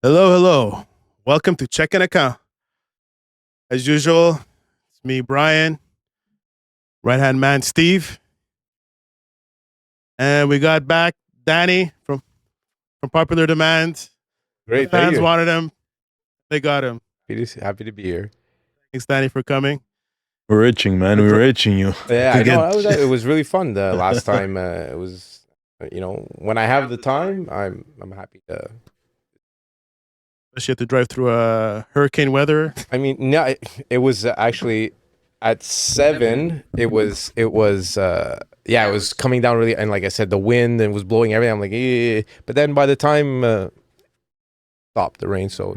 Hello, hello. Welcome to Checkin account. As usual, it's me, Brian, right hand man, Steve, and we got back Danny from popular demand. The Great, thank fans you. wanted him, they got him. Happy to be here. Thanks, Danny, for coming. We're itching, man. We were itching you. Yeah, to I know. get- It was really fun the last time. It was, when I have the time, I'm happy to. Especially have to drive through hurricane weather. I mean, no, it was actually at 7. It was it was coming down really, and like I said, the wind and was blowing everything. I'm like, eh. But then by the time stopped the rain, so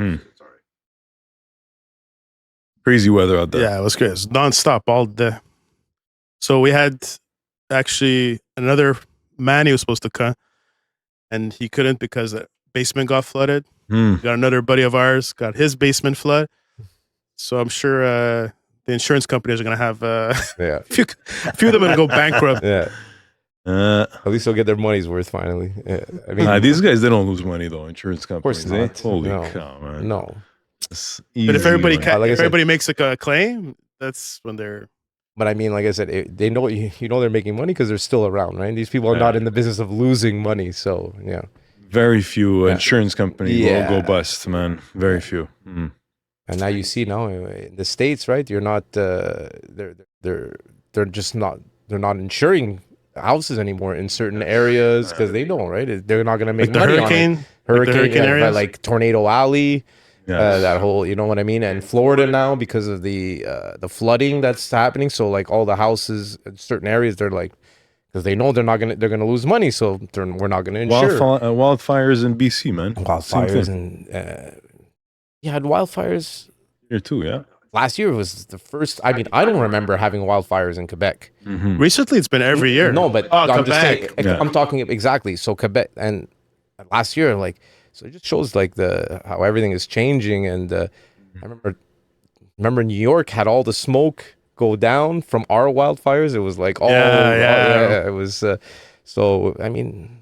Crazy weather out there. Yeah, it was good. It was nonstop all day. So we had actually another man he was supposed to come, and he couldn't because the basement got flooded. Hmm. Got another buddy of ours got his basement flood. So I'm sure the insurance companies are gonna have yeah, a few of them are gonna go bankrupt. yeah. At least they'll get their money's worth finally. Yeah. I mean, These guys, they don't lose money though. Insurance companies, course not. Holy No. cow, man. no. It's But if easy everybody money. Like I if said- everybody makes like a claim, that's when they're But I mean, like I said, they know they're making money because they're still around, right? These people are not in the business of losing money, so yeah. Very few Yeah. insurance companies Yeah. will go bust, man. Very few. Mm. And now you see now in the States, right? You're not they're just not insuring houses anymore in certain areas because they know, right? They're not gonna make like the money on it. hurricane. Hurricane hurricane areas? like Tornado Alley. Yes. That whole, you know what I mean, and Florida now because of the flooding that's happening. So like all the houses in certain areas, they're like, because they know they're gonna lose money, so we're not gonna insure. Wildfires in BC, man. Wildfires Same thing. and yeah, had wildfires Here too, yeah. last year was the first. I mean, I don't remember having wildfires in Quebec. Mm-hmm. Recently it's been every year. No, but oh, I'm just saying. Quebec. Yeah. I'm talking exactly. So Quebec and last year, like, so it just shows like how everything is changing. And I remember New York had all the smoke go down from our wildfires. It was like, Yeah. it was. So I mean,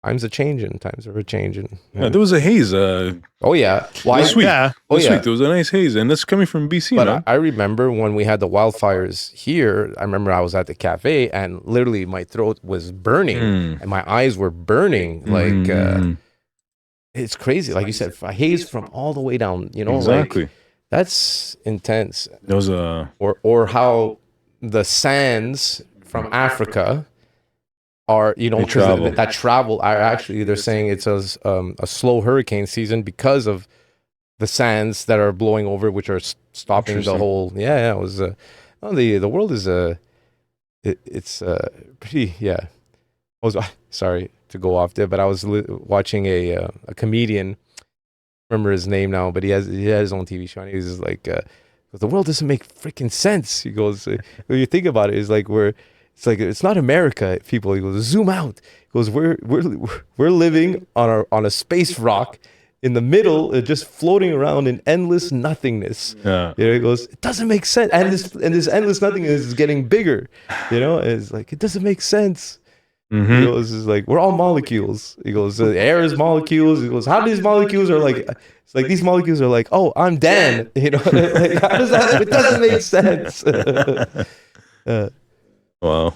times are changing. Times are changing. Yeah, there was a haze Oh yeah. Well, this week. Yeah. Oh, This yeah. week there was a nice haze, and that's coming from BC, But man. I remember when we had the wildfires here, I remember I was at the cafe and literally my throat was burning and my eyes were burning. Like, it's crazy. Like you said, a haze from all the way down, Exactly. like, that's intense. There was a Or how the sands from Africa are, They 'cause travel. that travel are actually, they're saying it's a slow hurricane season because of the sands that are blowing over, which are stopping the Interesting. whole. Yeah, it was. The world is it's pretty. Yeah, I was sorry to go off there, but I was watching a comedian. Remember his name now, but he had his own TV show. And he was just like, "The world doesn't make freaking sense." He goes, "When you think about it, it's not America, people." He goes, "Zoom out." He goes, "We're living on a space rock." In the middle, just floating around in endless nothingness. yeah. He goes, it doesn't make sense, and this endless nothingness is getting bigger. It's like it doesn't make sense. Mm-hmm. He goes, it's like we're all molecules. He goes, the air is molecules. He goes, how these molecules are like? It's like these molecules are like, oh, I'm Dan. Like, how does that? It doesn't make sense. Wow.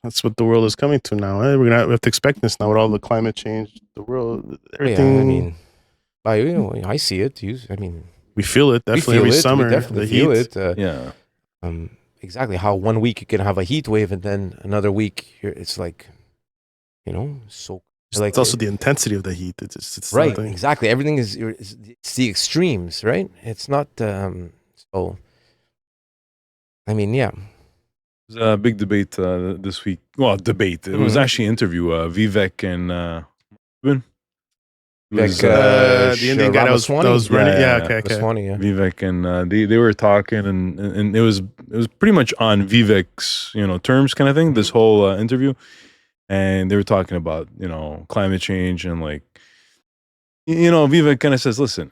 That's what the world is coming to now. We have to expect this now with all the climate change. The world, Yeah, everything. I mean, I see it. We feel it We definitely feel every it. summer. We definitely the feel heat. it. Yeah. Exactly how 1 week you can have a heat wave and then another week it's like, so like It's also the intensity of the heat. It's right, something. exactly. Everything is it's the extremes, right? It's not so. I mean, yeah. There was a big debate this week. Well, debate. It was Mhm. actually an interview. Vivek and Ruben. It was, The Indian guy that was running. Yeah, okay. Ramaswamy, yeah. Vivek and they were talking, and it was pretty much on Vivek's terms kind of thing. This whole interview, and they were talking about climate change and like Vivek kind of says, listen,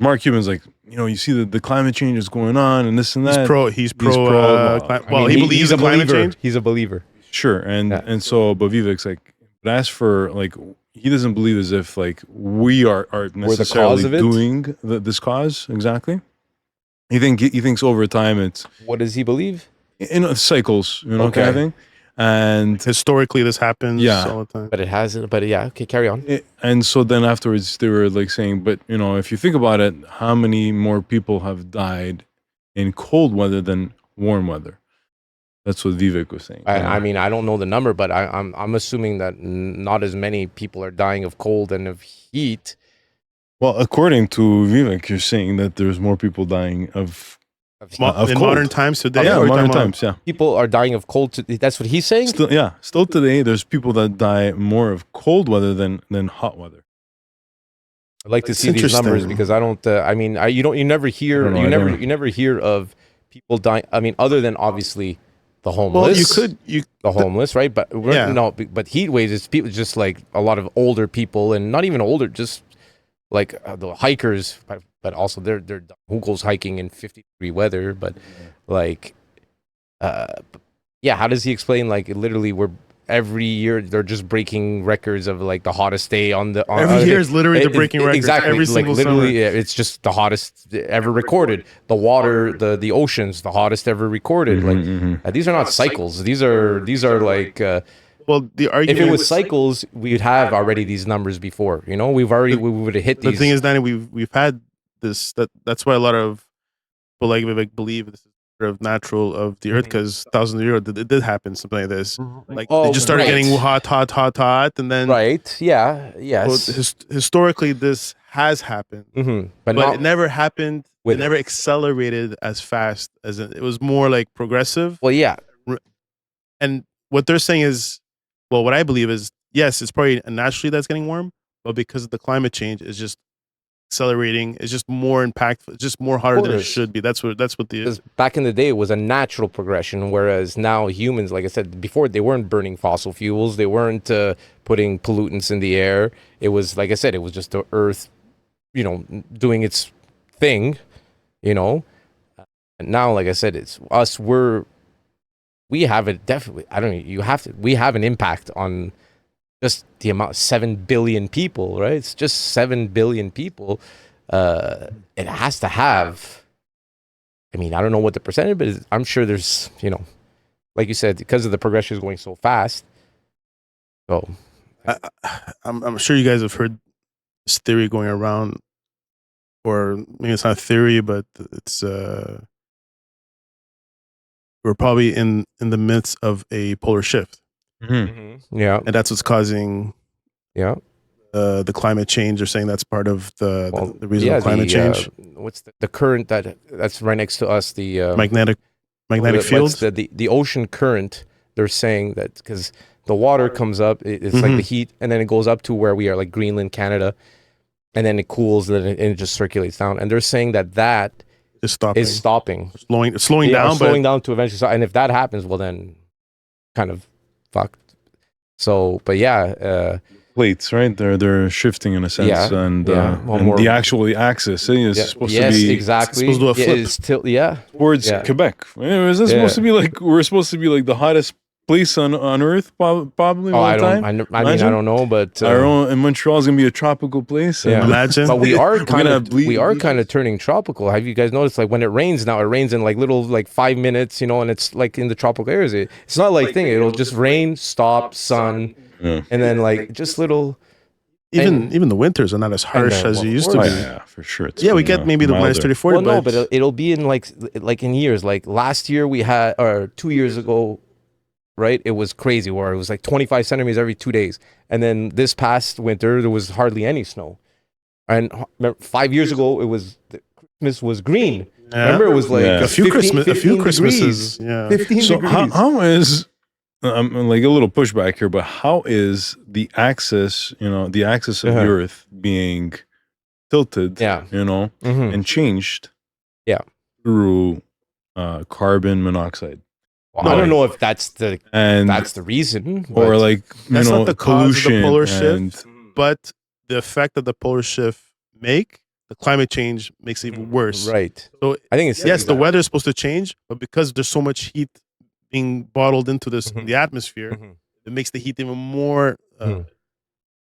Mark Cuban's like, you see the climate change is going on and this and that. He's pro. pro, He believes in climate change. He's a believer. Sure, and Yeah. and so, but Vivek's like, but as for like, he doesn't believe as if like we are necessarily of it? doing this cause exactly. He thinks over time it's What does he believe? cycles, kind of Okay. thing. And Historically, this happens Yeah. all the time. But it hasn't. But yeah, okay, carry on. and so then afterwards they were like saying, but if you think about it, how many more people have died in cold weather than warm weather? That's what Vivek was saying. I mean, I don't know the number, but I'm assuming that not as many people are dying of cold and of heat. Well, according to Vivek, you're saying that there's more people dying of in cold. modern times today. Yeah, or modern talking about- times. Yeah, People are dying of cold. That's what he's saying. still today, there's people that die more of cold weather than hot weather. I'd like to It's see these numbers interesting. because I don't. I mean, you never hear. I don't know. You never hear of people dying. I mean, other than obviously the homeless. Well, the homeless, right? But Yeah. but heat waves is people just like a lot of older people, and not even older, just like the hikers. But also they're who goes hiking in 50-degree weather? But like, yeah. How does he explain? Like, literally, every year they're just breaking records of like the hottest day on the. every year is literally they're breaking records. Exactly. Every like single literally, summer. yeah, it's just the hottest ever recorded. The water, the oceans, the hottest ever recorded. Like these are not cycles. These are like. Well, the If argument it was cycles, we'd have already these numbers before. We would have hit the these. thing is, Danny, we've had this. That's why a lot of people like Vivek believe this is sort of natural of the earth because thousands of years ago it did happen something like this. Like they just started getting hot, and then Right. Yeah. well, Yes. historically this has happened, But but not it never happened. with- It never accelerated as fast as it was more like progressive. Well, yeah. And what they're saying is, well, what I believe is, yes, it's probably naturally that's getting warm, but because of the climate change, it's just accelerating. It's just more impactful. It's just more hotter than it course. should be. That's what the Because back in the day, it was a natural progression, whereas now humans, like I said before, they weren't burning fossil fuels. They weren't putting pollutants in the air. It was, like I said, it was just the earth, doing its thing, And now, like I said, it's us. We have it definitely. I don't know. We have an impact on just the amount 7 billion people, right? It's just 7 billion people. It has to have. I mean, I don't know what the percentage, but I'm sure there's, like you said, because of the progression is going so fast. So I'm sure you guys have heard this theory going around, or maybe it's not a theory, but it's we're probably in the midst of a polar shift, yeah, and that's what's causing yeah. the climate change. They're saying that's part of the reason yeah, of climate change. What's the current that's right next to us? The Magnetic fields. The ocean current. They're saying that because the water comes up, it's like the heat, and then it goes up to where we are, like Greenland, Canada, and then it cools, and it just circulates down. And they're saying that is stopping, slowing down, slowing down to eventually stop. And if that happens, well, then kind of fucked. So, but yeah, Plates, right? They're shifting in a sense, Yeah, and, yeah. Well, and more- the actual axis is supposed to be exactly. supposed to do a flip. It's yeah. towards Yeah. Quebec. Is this supposed to be like we're supposed to be like the hottest place on Earth, probably all I the don't. time? I mean, I Imagine. don't know, but Our own in Montreal is gonna be a tropical place. Yeah. and- Imagine. but we are kind gonna of bleed kind of turning tropical. Have you guys noticed? Like when it rains now, it rains in like little 5 minutes, and it's like in the tropical areas. It's not like thing. It'll just rain, stop, sun, Yeah. and then like just little. even the winters are not as harsh then, as well, they of used to Oh, be. yeah, for sure. It's Yeah, we been, get maybe the minus milder. 30, 40, Well, no, but but it'll be in like in years. Like last year we had, or 2 years ago, right? It was crazy where it was like 25 centimeters every 2 days, and then this past winter there was hardly any snow. And 5 years ago Christmas was green. Yeah. Remember, it was like Yeah. a few 15 Christmases. degrees. Yeah. 15 So degrees. how is I'm like a little pushback here, but how is the axis, the axis of the Uh-huh. Earth being tilted, Yeah. Mhm. and changed, Yeah. through carbon monoxide, Well, I don't know if that's the and reason, or but- like That's not the cause of the pollution polar and shift, but the effect that the polar shift make, the climate change makes it even worse. right. So I think it's yes, the weather is supposed to change, but because there's so much heat being bottled into this Mhm. the atmosphere, Mhm. it makes the heat even more Mhm.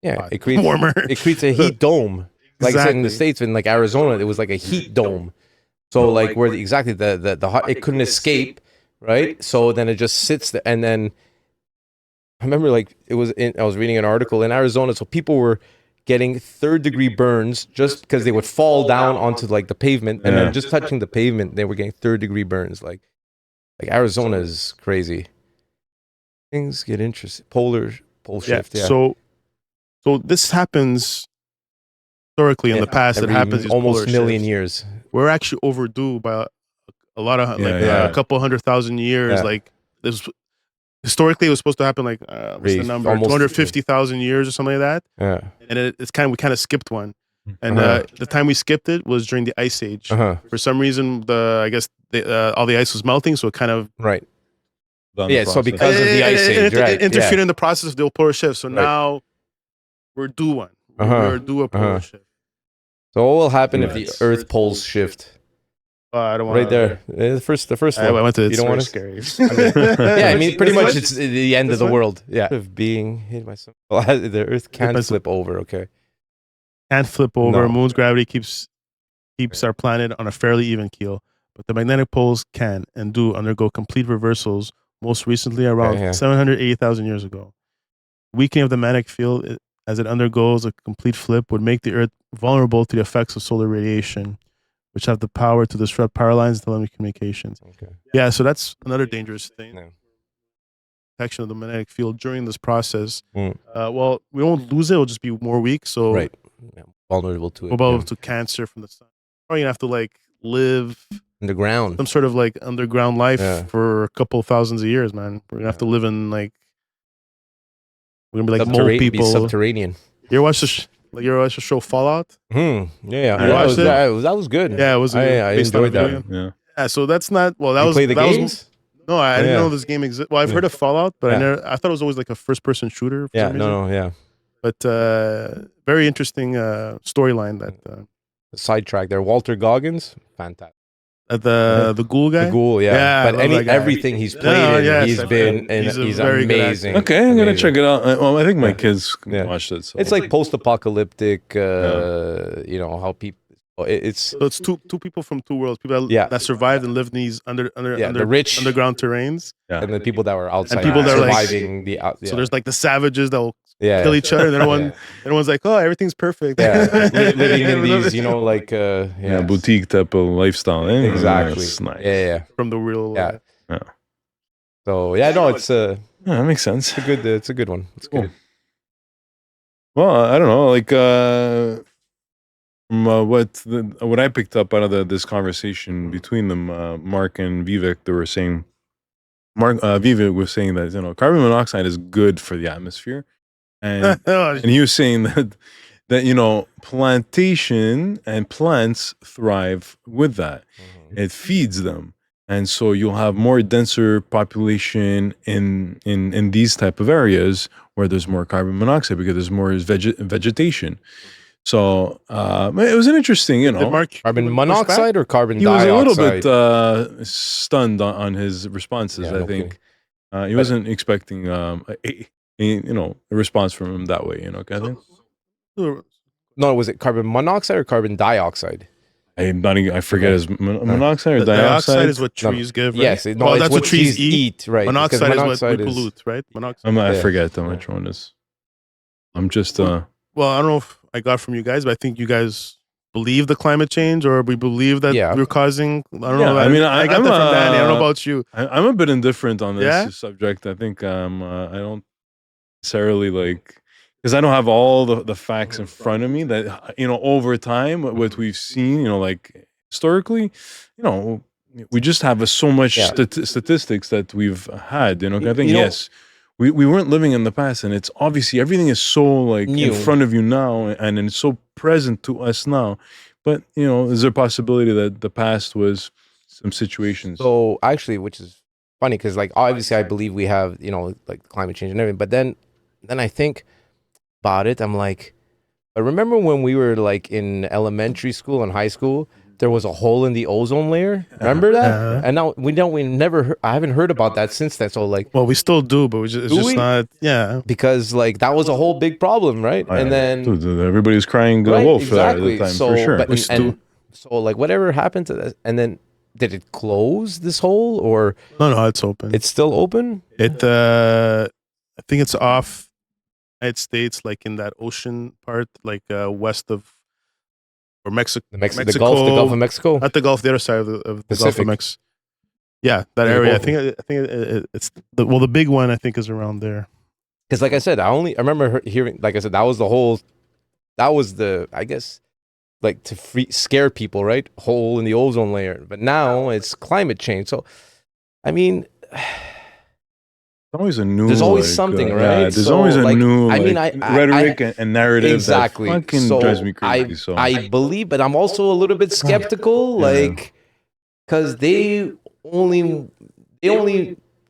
Yeah, it creates warmer. It creates a heat dome. Like I said, in the States, in like Arizona, it was like a heat dome. So like where the hot, it couldn't escape, right? So then it just sits there, and then I remember like I was reading an article in Arizona, so people were getting 3rd-degree burns just because they would fall down onto like the pavement, and then just touching the pavement, they were getting 3rd-degree burns. Like Arizona is crazy. Things get interesting. Pole shift. Yeah. So this happens historically in the past. It happens almost million years. We're actually overdue by a lot of a couple 100,000 years. Yeah. Like this, historically, it was supposed to happen like what's the number? 250,000 years or something like that. Yeah. And we kind of skipped one. And the time we skipped it was during the ice age. For some reason, I guess all the ice was melting, so it kind of right. Yeah, so because of the ice age, it interfered in the process of the polar shift. So now we're due one. We're due a polar shift. So what will happen if the Earth poles shift? I don't want right there. The first one. I went to. You don't want to scary. Yeah, I mean, pretty much it's the end of the world. Yeah, of being hit by some. Well, the Earth can't flip over. Okay, can't flip over. Moon's gravity keeps our planet on a fairly even keel, but the magnetic poles can and do undergo complete reversals. Most recently, around 780,000 years ago, weakening of the magnetic field as it undergoes a complete flip would make the Earth vulnerable to the effects of solar radiation, which have the power to disrupt power lines and telecommunications. Okay. Yeah, so that's another dangerous thing. Yeah. Protection of the magnetic field during this process. Well, we won't lose it; it'll just be more weak. So vulnerable to it. Vulnerable to cancer from the sun. Or you have to like live underground, some sort of like underground life for a couple of thousands of years, man. We're gonna have to live in like we're gonna be like mole people. Subterranean. You ever watch the show Fallout? Yeah. That was good. Yeah, it was. I enjoyed that. Yeah. So that's not that was. Play the games? No, I didn't know this game existed. Well, I've heard of Fallout, but I thought it was always like a first-person shooter. For some reason. But very interesting storyline that. Sidetrack there. Walter Goggins, fantastic. The ghoul guy. The ghoul, but everything he's played in, he's amazing. Okay, I'm gonna check it out. Well, I think my kids watched it. So. It's like post-apocalyptic. How people. It's two people from two worlds. People that survived and lived in these the rich underground terrains, and the people that were outside, and people that surviving So there's like the savages that will kill each other, and everyone's like, oh, everything's perfect. Living in these, boutique type of lifestyle. Exactly. Nice. From the real. So it's that makes sense. It's a good one. It's cool. Good. Well, I don't know, like. What I picked up out of this conversation between them, Mark and Vivek, they were saying, Vivek was saying that carbon monoxide is good for the atmosphere, and and he was saying that plantation and plants thrive with that. It feeds them, and so you'll have more denser population in these type of areas where there's more carbon monoxide because there's more vegetation. So it was an interesting, carbon monoxide or carbon dioxide. He was a little bit stunned on his responses. I think he wasn't expecting a response from him that way. Kind of thing. No, was it carbon monoxide or carbon dioxide? I forget is monoxide or dioxide. Dioxide is what trees give. Right? Yes, that's what trees eat. Right. Monoxide is what we pollute. Right. Monoxide. I forget which one is. I'm just. Well, I don't know if I got from you guys, but I think you guys believe the climate change, or we believe that we're causing. I don't know. I got that from Danny. I don't know about you. I'm a bit indifferent on this subject. I think I don't necessarily because I don't have all the facts in front of me. That over time, what we've seen, like historically, we just have so much statistics that we've had. I think yes. We weren't living in the past, and it's obviously everything is so in front of you now, and it's so present to us now. But is there a possibility that the past was some situations? So actually, which is funny because obviously I believe we have climate change and everything, but then I think about it. I'm like, I remember when we were in elementary school and high school, there was a hole in the ozone layer. Remember that? Yeah. And now we never. I haven't heard about that since then. So like, Well, we still do, but it's Do just we? not. Yeah. because like that was a whole big problem, right? Oh, And yeah. then Dude, everybody's crying right, wolf for that at exactly. the time, So for sure. but We still- and so like whatever happened to that, and then did it close this hole or No, it's open. it's still open? It. I think it's off United States, like in that ocean part, like west of or Mexico. The Gulf of Mexico. Not the Gulf, the other side of the Gulf of Pacific. Mexico. Yeah, that Yeah, area. I both. think it's the big one. I think is around there. Because like I said, I remember hearing, like I said, that was the I guess like to scare people, right? Hole in the ozone layer. But now it's climate change. So I mean, Always a new. There's always something, Yeah, right? there's So, always a like, new. I mean, like, I- rhetoric and narrative. exactly. That fucking So drives me crazy. So I believe, but I'm also a little bit skeptical, Yeah. like, because they only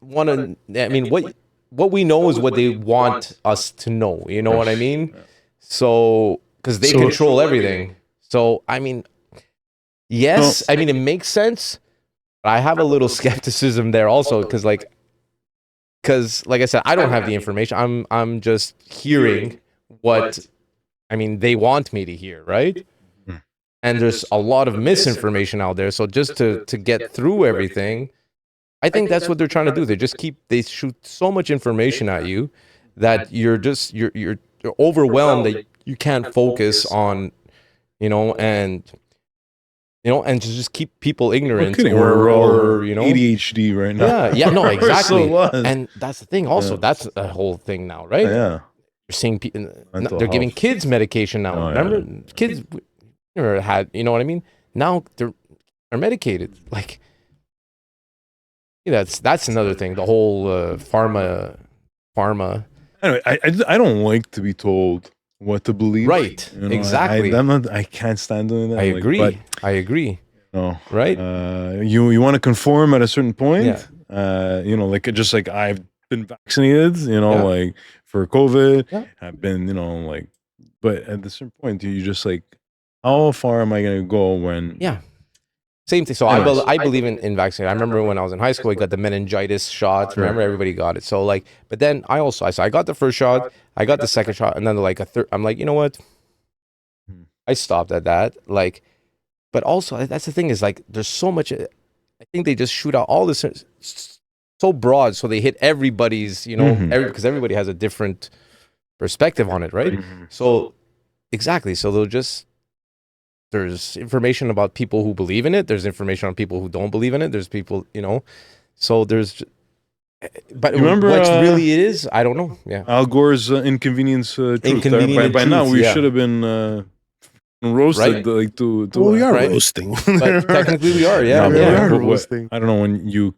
want to. I mean, what we know is what they want us to know. You know what I mean? So, because they So- control everything. So, I mean, yes, I mean it makes sense. But I have a little skepticism there also, because like I said, I don't have the information. I'm just hearing what I mean they want me to hear, right? And there's a lot of misinformation out there. So just to get through everything, I think that's what they're trying to do. They shoot so much information at you that you're overwhelmed that you can't focus on, and to just keep people ignorant we're all or ADHD right now. Yeah, no, We're so exactly. lost. And that's the thing. Also, Yeah. that's a whole thing now, right? Yeah. You're seeing people. Mental They're giving health. kids medication now. Oh, yeah. Remember, kids never had. You know what I mean? Now they're medicated. Like, that's another thing. The whole pharma. Anyway, I don't like to be told what to believe. Right, exactly. I can't stand doing that. I Like, agree. but, I agree. no, Right? you want to conform at a certain point. Yeah. Like just like I've been vaccinated. Yeah. Like for COVID. Yeah. I've been, like, but at a certain point, you just like, how far am I gonna go when? Yeah. Same thing. So Anyways. I believe in vaccine. I remember when I was in high school, I got the meningitis shots. Remember, everybody got it. So like, but then I got the first shot, I got the second shot, and then like a third. I'm like, you know what? I stopped at that. Like, but also that's the thing is like, there's so much. I think they just shoot out all this so broad, so they hit everybody's. Mhm. Because everybody has a different perspective on it, right? So exactly. So there's information about people who believe in it. There's information on people who don't believe in it. There's people, so there's, but You remember, what really it is, I don't know. Yeah. Al Gore's inconvenience truth. Inconvenient by now truth, we yeah. should have been roasted, Right. like to. Well, we are Right. roasting. But technically we are, yeah. No, we but yeah. are like, what- roasting. I don't know when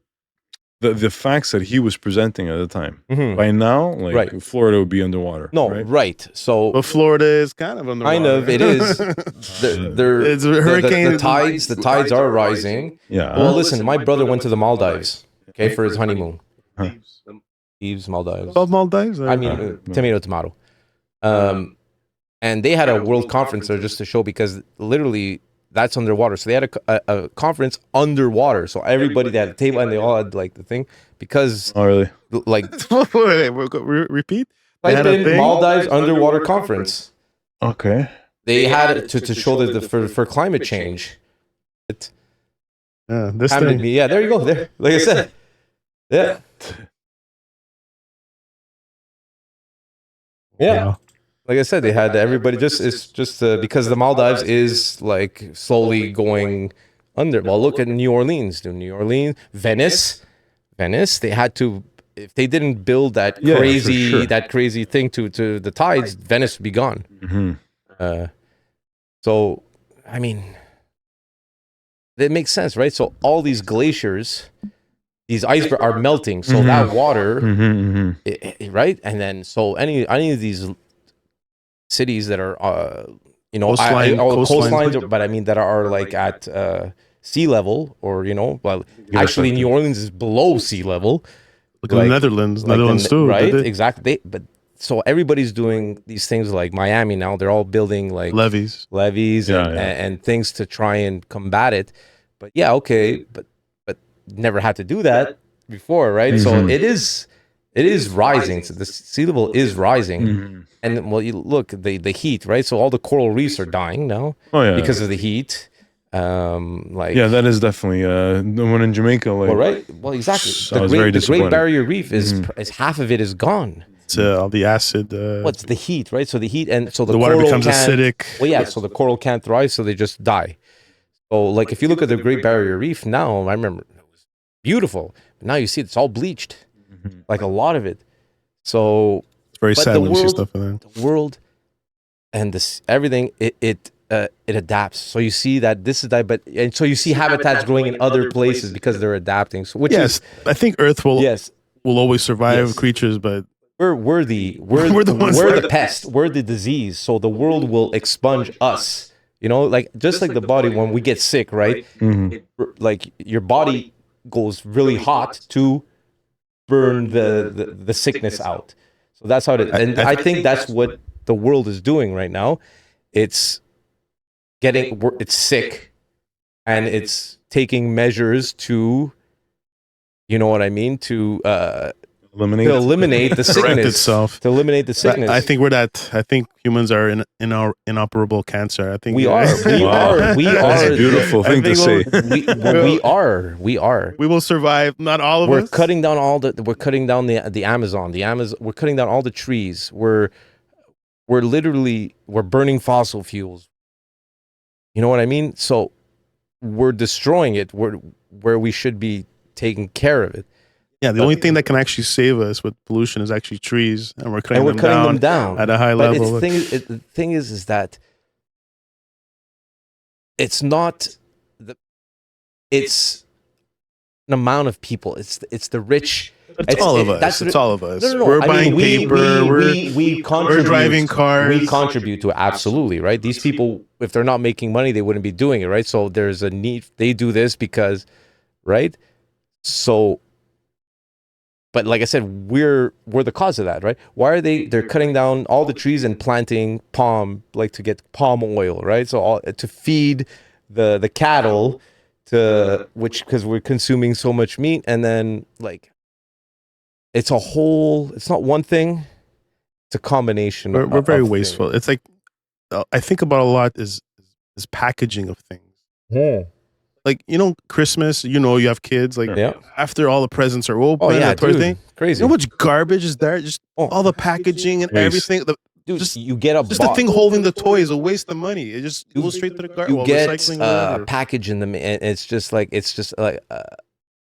the facts that he was presenting at the time. Mhm. By now, like Right. Florida would be underwater. No, right? right. So But Florida is kind of underwater. kind of it is. It's a hurricane. The tides are rising. Yeah. Well, listen, my brother went to the Maldives, okay, for his honeymoon. Huh. Eves, Maldives. Above Maldives? I mean, tomato. And they had a world conference there just to show, because literally that's underwater. So they had a conference underwater. So everybody, they had a table and they all had like the thing, because Oh, really? like Wait, repeat. They type had a in thing? Maldives underwater conference. Okay. They had it to show that for climate change. It Yeah, this happened to thing. be, yeah, there you go. There, like I said, yeah, yeah. Wow. Like I said, they had everybody it's just because the Maldives is like slowly going under. Well, look at New Orleans, Venice, they had to, if they didn't build that Yeah, for crazy sure. that crazy thing to the tides, Venice would be gone. Hmm. So I mean, it makes sense, right? So all these glaciers, these icebergs are melting, so Mhm. that water, Mm-hmm. right? And then so any of these cities that are coastlines, but I mean that are like at sea level, or well, actually New Orleans is below sea level. Look at the Netherlands. like Netherlands the- too. right? did they? Exactly. But so everybody's doing these things like Miami now. They're all building like levees and things to try and combat it. But yeah, okay, but never had to do that before, right? So it is rising. So the sea level is rising, and well, you look the heat, right? So all the coral reefs are dying now because of the heat. That is definitely the one in Jamaica. Like, well, right? Well, exactly. The Great Barrier Reef is half of it is gone. It's all the acid. What's the heat, right? So the heat, and so the water becomes acidic. Well, yeah. So the coral can't thrive, so they just die. So, like, if you look at the Great Barrier Reef now, I remember it was beautiful, but now you see it's all bleached, like a lot of it. So it's very sad when you see stuff in there. The world and this everything it adapts. So you see that this is that, and so you see habitats growing in other places because they're adapting. So I think Earth will always survive creatures, but we're the pest, we're the disease. So the world will expunge us. You know, like just like the body when we get sick, right? Like your body goes really hot to burn the sickness out. So that's how it is. And I think that's what the world is doing right now. It's sick, and it's taking measures to, you know what I mean, to eliminate the sickness itself. To eliminate the sickness. I think I think humans are in our inoperable cancer. I think we are. We are. That's a beautiful thing to say. We are. We will survive. Not all of us. We're cutting down we're cutting down the Amazon. We're cutting down all the trees. We're burning fossil fuels. You know what I mean? So we're destroying it where we should be taking care of it. Yeah, the only thing that can actually save us with pollution is actually trees, and we're cutting them down at a high level. The thing is that it's not it's an amount of people. It's the rich. It's all of us. It's all of us. No. We're buying paper. We're driving cars. We contribute to it, absolutely, right? These people, if they're not making money, they wouldn't be doing it, right? So there's a need. They do this because, right? So, but like I said, we're the cause of that, right? Why are they're cutting down all the trees and planting palm, like to get palm oil, right? So to feed the cattle, because we're consuming so much meat, and then like. It's not one thing. It's a combination. We're very wasteful. It's like, I think about a lot is packaging of things. Yeah. Like, Christmas, you have kids, like after all the presents are open, crazy. You know how much garbage is there? Just all the packaging and everything. You get the thing holding the toy is a waste of money. It just goes straight to the garbage. You get a package in them, and it's just like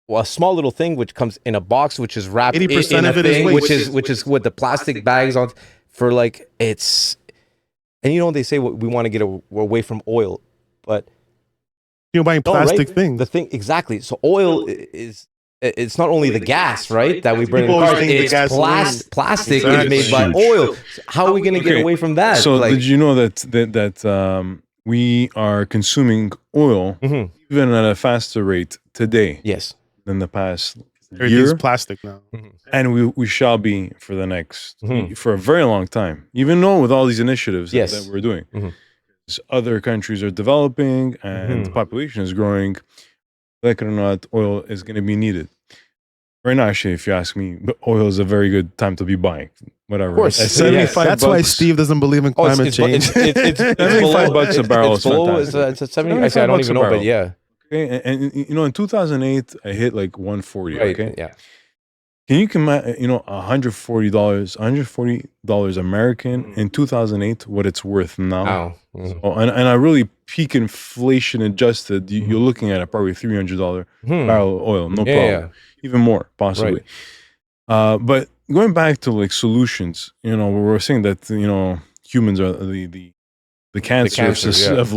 a small little thing which comes in a box, which is wrapped 80% of it thing, is which is with the plastic bags on for like it's. And they say we want to get away from oil, but buying plastic things. The thing exactly. So oil it's not only the gas, right, that we burn in cars. It's plastic is made by oil. So how are we going to get away from that? So did you know that we are consuming oil even at a faster rate today? Yes. Than the past year. Plastic now, and we shall be for the next for a very long time. Even though with all these initiatives that we're doing, other countries are developing and the population is growing. Like it or not, oil is going to be needed. Right now, actually, if you ask me, oil is a very good time to be buying. Whatever. Of course. That's why Steve doesn't believe in climate change. It's $75 a barrel. It's below. It's at 70. I don't even know, but yeah. Okay, and in 2008, I hit like 140. Right, okay, yeah. Can you imagine, $140 American in 2008, what it's worth now? So, and I really peak inflation adjusted, you're looking at probably $300 barrel of oil, no problem. Yeah. Even more, possibly. Right. But going back to like solutions, we're saying that, humans are the cancer of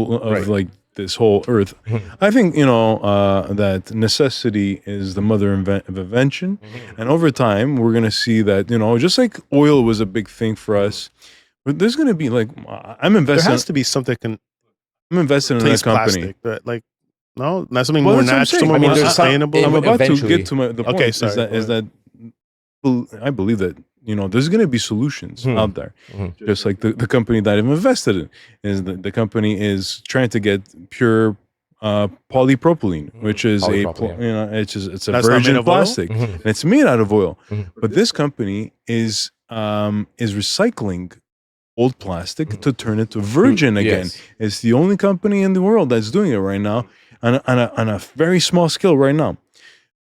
like this whole earth. I think that necessity is the mother of invention, and over time we're going to see that just like oil was a big thing for us, but there's going to be like I'm investing. There has to be something I'm invested in that company, plastic, but like no, not something more natural, more sustainable. I'm about to get to the point. Is that I believe that there's going to be solutions out there. Just like the company that I've invested in is the company is trying to get pure polypropylene, which is it's a That's not virgin made of oil? plastic, and it's made out of oil. But this company is recycling old plastic to turn it to virgin again. Yes. It's the only company in the world that's doing it right now on a very small scale right now.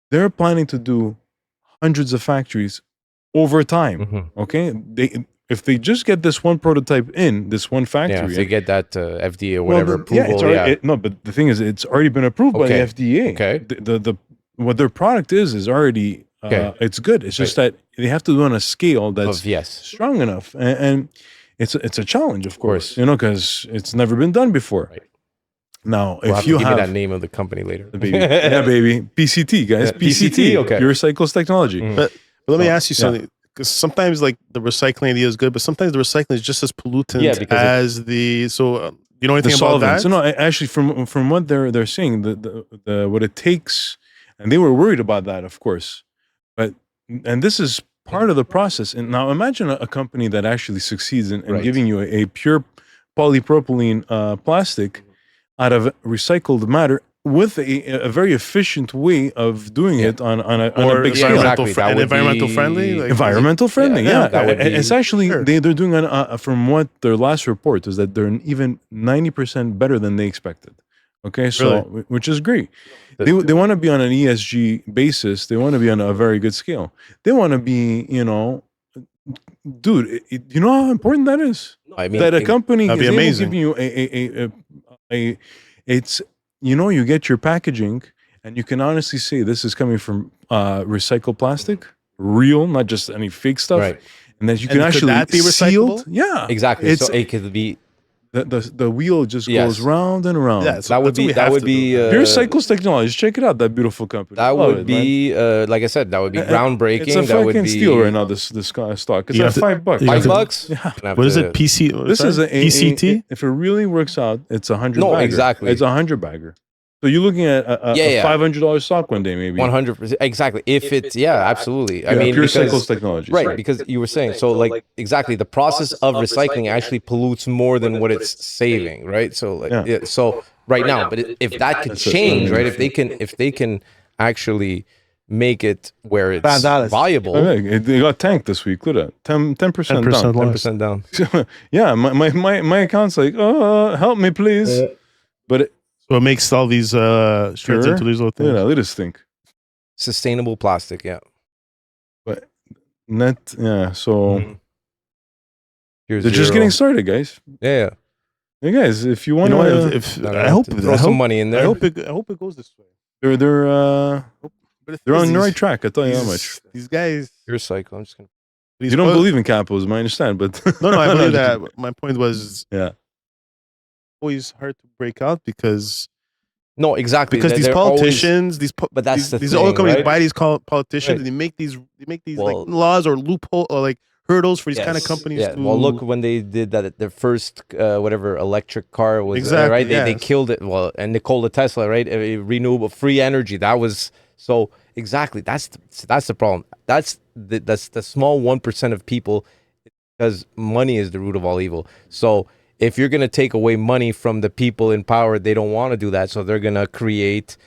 They're planning to do hundreds of factories over time. Okay, if they just get this one prototype in this one factory, if they get that FDA or whatever approval. it's already, no, but the thing is, it's already been approved by the FDA. Okay. The what their product is already it's good. It's just that they have to do on a scale that's strong enough, and it's a challenge, of course, because it's never been done before. Right. Now, We'll if you give have me that name of the company later, baby, baby, PCT guys, PCT, Pure Cycles Technology. But let me ask you something. Because sometimes like the recycling idea is good, but sometimes the recycling is just as pollutant as the. So you know anything about that? So no, actually, from what they're saying, the what it takes, and they were worried about that, of course, and this is part of the process. And now imagine a company that actually succeeds in giving you a pure polypropylene plastic out of recycled matter with a very efficient way of doing it on a big scale. Environmental friendly? Like, environmental friendly, that would be, it's actually, they're doing, from what their last report is that they're even 90% better than they expected. Okay, so, which is great. They want to be on an ESG basis. They want to be on a very good scale. They want to be, dude, you know how important that is? I mean, that a company is able to give you it's, you get your packaging and you can honestly say this is coming from recycled plastic, real, not just any fake stuff. Right. And that you can actually be recyclable? Yeah. Exactly. So it could be the wheel just goes round and around. Yeah, so that would be Pure Cycles Technology. Check it out, that beautiful company. That would be like I said, that would be groundbreaking. It's a that would fucking be steal right now. This stock. It's at $5. $5? Yeah. What is it? PC? This is a PCT. If it really works out, it's 100. No, bagger. exactly. It's 100 bagger. So you're looking at a $500 stock one day, maybe. 100%. Exactly. If it's absolutely. I mean, Pure Cycles Technology. Right, because you were saying so. Like exactly, the process of recycling actually pollutes more than what it's saving. Right. So so right now, but if that could change, right? If they can actually make it where it's viable. They got tanked this week. Look at that. 10% down. 10% down. Yeah, my account's like, help me, please. But so it makes all these shreds into these little things. Yeah, let us think. Sustainable plastic, But so Here's they're just getting started, guys. Yeah. Hey guys, if you want I hope throw some money in there. I hope it goes this way. They're on the right track. I tell you how much. These guys. Pure Cycle. I'm just gonna. You don't believe in capitalism, I understand, but no, I believe that. My point was, yeah, always hard to break out because no, exactly, because these politicians, but that's these oil companies buy these politicians and they make these like laws or loophole or like hurdles for these kind of companies. Yeah. Well, look when they did that, their first whatever electric car was right. They killed it. Well, and Nikola Tesla, right? Renewable, free energy. That was so exactly. That's the problem. That's the small 1% of people, because money is the root of all evil. So if you're going to take away money from the people in power, they don't want to do that. So they're going to create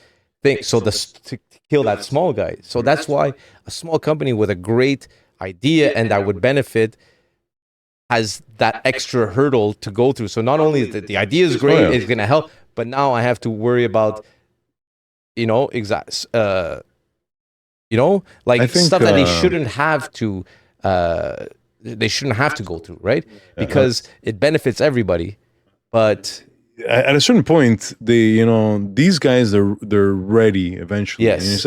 things. So to kill that small guy. So that's why a small company with a great idea and that would benefit has that extra hurdle to go through. So not only is the idea is great, it's going to help, but now I have to worry about, like stuff that they shouldn't have to. They shouldn't have to go through, right? Because it benefits everybody. But at a certain point, these guys they're ready eventually. Yes.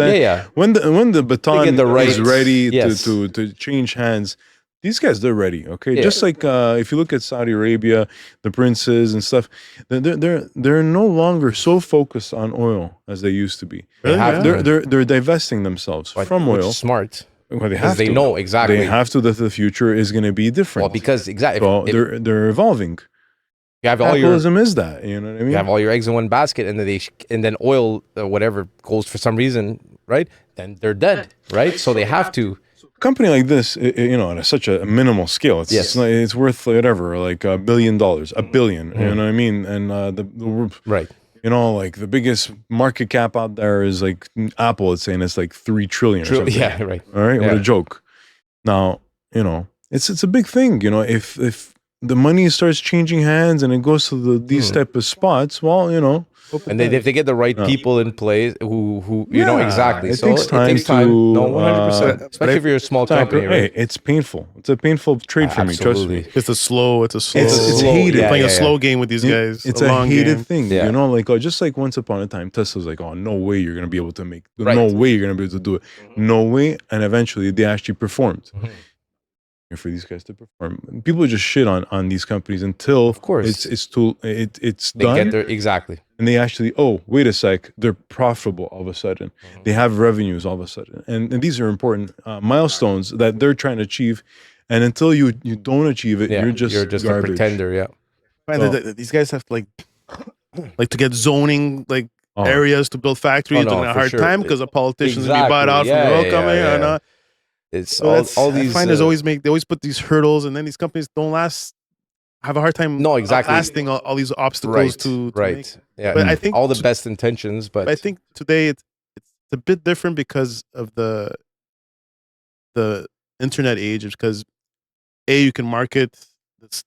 When the baton is ready to to change hands, these guys they're ready. Okay, just like if you look at Saudi Arabia, the princes and stuff, they're no longer so focused on oil as they used to be. They're divesting themselves from oil. Smart. Well, they know exactly. They have to. That the future is going to be different. Well, because exactly. So they're evolving. You have capitalism is that. You know what I mean? You have all your eggs in one basket, and then oil, whatever goes for some reason, right? Then they're dead, right? So they have to. company like this, you know, at such a minimal scale, it's worth whatever, like $1 billion, $1 billion. You know what I mean? And right. You know, like the biggest market cap out there is like Apple. It's saying it's like 3 trillion. Or something. Yeah, right. All right, what a joke. Now, you know, it's a big thing. You know, if the money starts changing hands and it goes to these type of spots, well, you know. And if they get the right people in place who you know exactly. It takes time to no 100%. Especially if you're a small company. Right? Hey, it's painful. It's a painful trade for me. Trust me. It's slow. It's hated. Playing a slow game with these guys. It's a hated thing. You know, like just like once upon a time, Tesla's like, oh, no way you're gonna be able to make. No way you're gonna be able to do it. No way. And eventually, they actually performed. For these guys to perform, people just shit on these companies until, of course, it's done. Get there exactly. And they actually, oh, wait a sec, they're profitable all of a sudden. They have revenues all of a sudden. And these are important milestones that they're trying to achieve. And until you don't achieve it, you're just garbage. A pretender, These guys have to like to get zoning areas to build factories. They're in a hard time because the politicians will be bought out from the oil company or not. It's all these. I find they always put these hurdles, and then these companies don't have a hard time lasting all these obstacles to make. Yeah, but I think all the best intentions, but I think today it's a bit different because of the internet age. Because you can market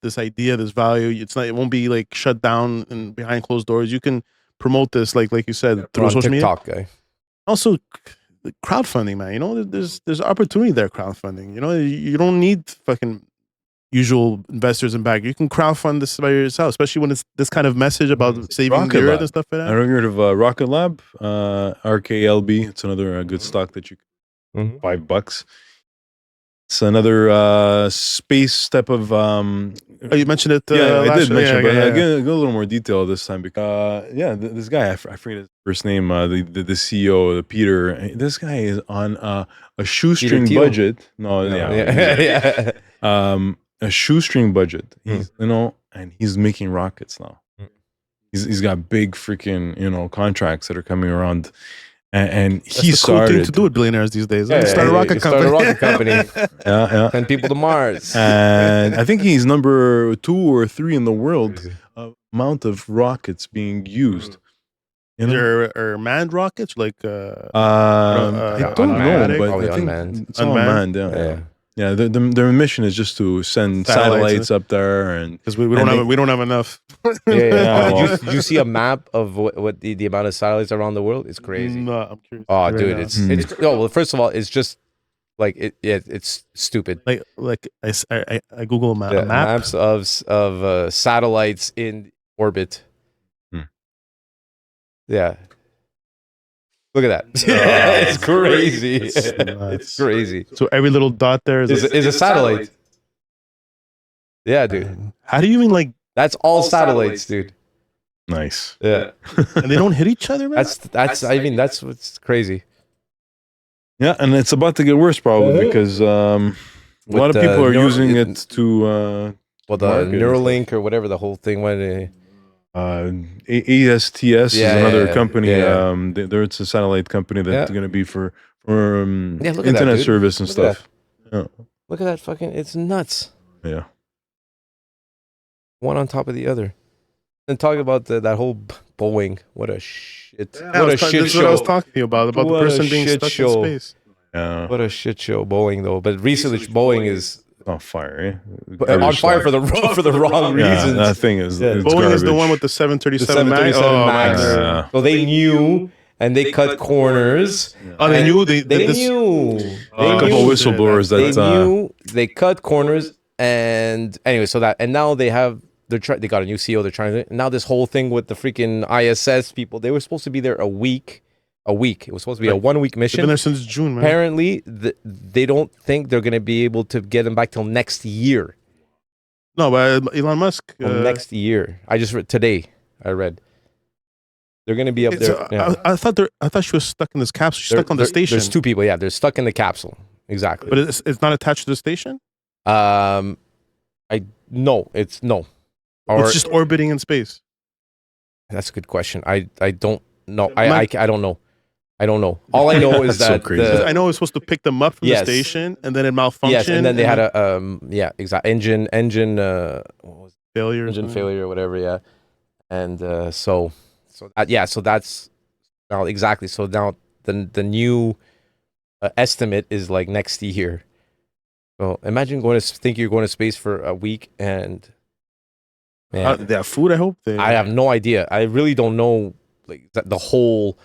this idea, this value. It won't be like shut down and behind closed doors. You can promote this like you said through social media. Also, crowdfunding, man. You know, there's opportunity there. Crowdfunding. You know, you don't need fucking usual investors and back. You can crowdfund this by yourself, especially when it's this kind of message about saving the earth and stuff like that. I heard of Rocket Lab, RKLB. It's another good stock that you can $5. It's another space type of. You mentioned it. I did mention, but I'll get a little more detail this time because this guy I forget his first name. The CEO, Peter. This guy is on a shoestring budget. A shoestring budget. He's and he's making rockets now. He's got big freaking contracts that are coming around. And he started cool thing to do with billionaires these days. Start a rocket company. Send people to Mars. And I think he's number 2 or 3 in the world amount of rockets being used. There are manned rockets I don't know, but I think it's all unmanned. Yeah. Their mission is just to send satellites up there, and because we don't have enough. Did you see a map of what the amount of satellites around the world? It's crazy. No, I'm curious. Oh, dude, it's well. First of all, it's just like it's stupid. Like I Google maps of satellites in orbit. Yeah. Look at that. It's crazy. It's crazy. So every little dot there is a satellite. Yeah, dude. How do you mean that's all satellites, dude. Nice. Yeah. And they don't hit each other, man? That's what's crazy. Yeah, and it's about to get worse probably because a lot of people are using it to the Neuralink or whatever the whole thing went. ASTS is another company. It's a satellite company that's going to be for internet service and stuff. Look at that fucking! It's nuts. Yeah, one on top of the other. And talking about that whole Boeing, what a shit! What a shit show! What I was talking to you about the person being stuck in space. Yeah, what a shit show, Boeing though. But recently, Boeing is on fire. On fire for the wrong reasons. That thing is Boeing is the one with the 737 Max. So they knew. And they cut corners. Oh, they knew. They knew. A couple whistleblowers that they cut corners. And anyway, now they got a new CEO. They're trying to. Now this whole thing with the freaking ISS people. They were supposed to be there a week. It was supposed to be a 1 week mission. They've been there since June, man. Apparently, they don't think they're going to be able to get them back till next year. No, but Elon Musk. Next year. I read. They're going to be up there. I thought she was stuck in this capsule. She's stuck on the station. There's 2 people. Yeah, they're stuck in the capsule. Exactly. But it's not attached to the station? No. It's It's just orbiting in space. That's a good question. I don't know. I don't know. I don't know. All I know is That's so that crazy. the, I know it was supposed to pick them up from Yes. the station, and then it malfunctioned. yes, and then they had a exact engine what was failure. or engine something. failure or whatever, yeah. And so that's now exactly. So now the new estimate is like next year. So imagine think you're going to space for a week, and man, They have food. I hope they. I have no idea. I really don't know like the whole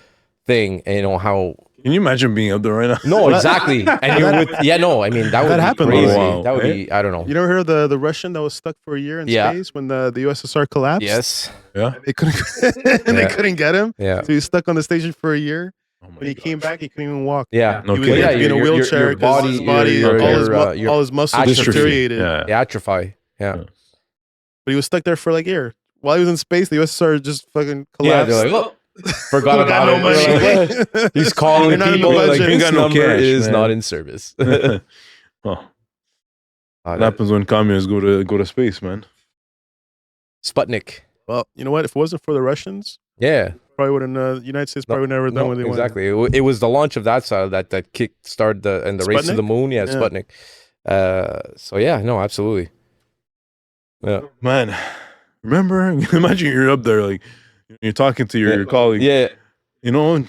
thing. You know how. Can you imagine being up there right now? No, exactly. And you're with I mean that would That be happened, crazy. though. Wow. That would be I don't know. You never heard of the Russian that was stuck for a year in Yeah. space when the USSR collapsed? Yes. Yeah. They couldn't. and Yeah. they couldn't get him. Yeah. So he was stuck on the station for a year. Oh my When he came gosh. back, he couldn't even walk. Yeah. No He was kidding. had to be in a your wheelchair because body, his body, your- all his muscles atrophy. deteriorated. Yeah. They atrophy. Yeah. Yeah. But he was stuck there for like a year. While he was in space, the USSR just fucking Yeah. collapsed. They're like, look, forgot We got about no it. money. We're like, what? He's calling We're not in the people like budget. Ain't this got no number cash, is man. not in service. Oh, what happens when communists go to space, man? Sputnik. Well, you know what? If it wasn't for the Russians, Yeah. probably wouldn't. The United States probably would never done what they wanted. exactly. It was the launch of that side that kick started the race to the Sputnik? moon. Yeah, Yeah. Sputnik. So yeah, no, absolutely. Yeah. Man, remember? Imagine you're up there, like you're talking to your colleague. Yeah. You know,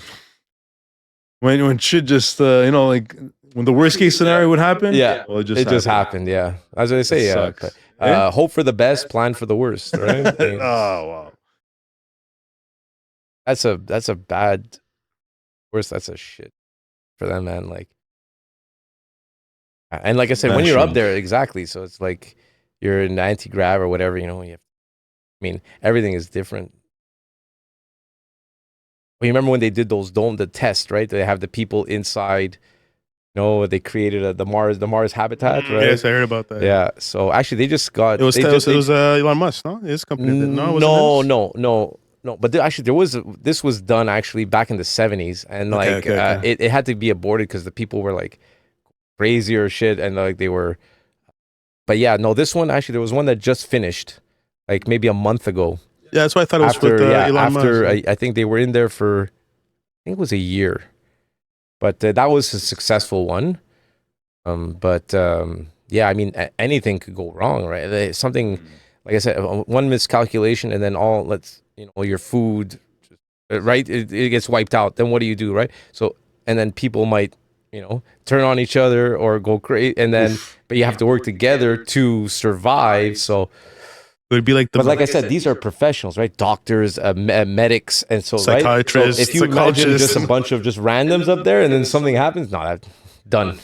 when shit just like when the worst case scenario would happen. Yeah. Well, It just happened. Yeah. As I say, yeah. Sucks. Yeah. Hope for the best, plan for the worst. Right. I mean, Oh wow. that's a bad. Worse, that's a shit for them, man. Like, and like I said, when you're up there, exactly. So it's like you're in anti-grav or whatever. You know, I mean, everything is different. Well, you remember when they did the test, right? They have the people inside. You know, they created the Mars habitat, right? Yes, I heard about that. Yeah. So actually, they just got. It was Elon Musk, no? His company did. No, it wasn't his? No. But this was done actually back in the 70s, and Okay. It had to be aborted because the people were like crazy or shit, and like they were. But yeah, no, this one actually there was one that just finished, like maybe a month ago. Yeah, that's why I thought it was with Elon Musk. I think they were in there for, I think it was a year, but that was a successful one. Yeah, I mean anything could go wrong, right? Something, like I said, one miscalculation, and then your food, right? It gets wiped out. Then what do you do, right? So, and then people might, turn on each other or go crazy, and then, but you have to work together to survive. So. It would be like But like I said, these are professionals, right? Doctors, medics, and so psychiatrists. Right? So if you imagine just a bunch of just randoms up there, and then something happens, done.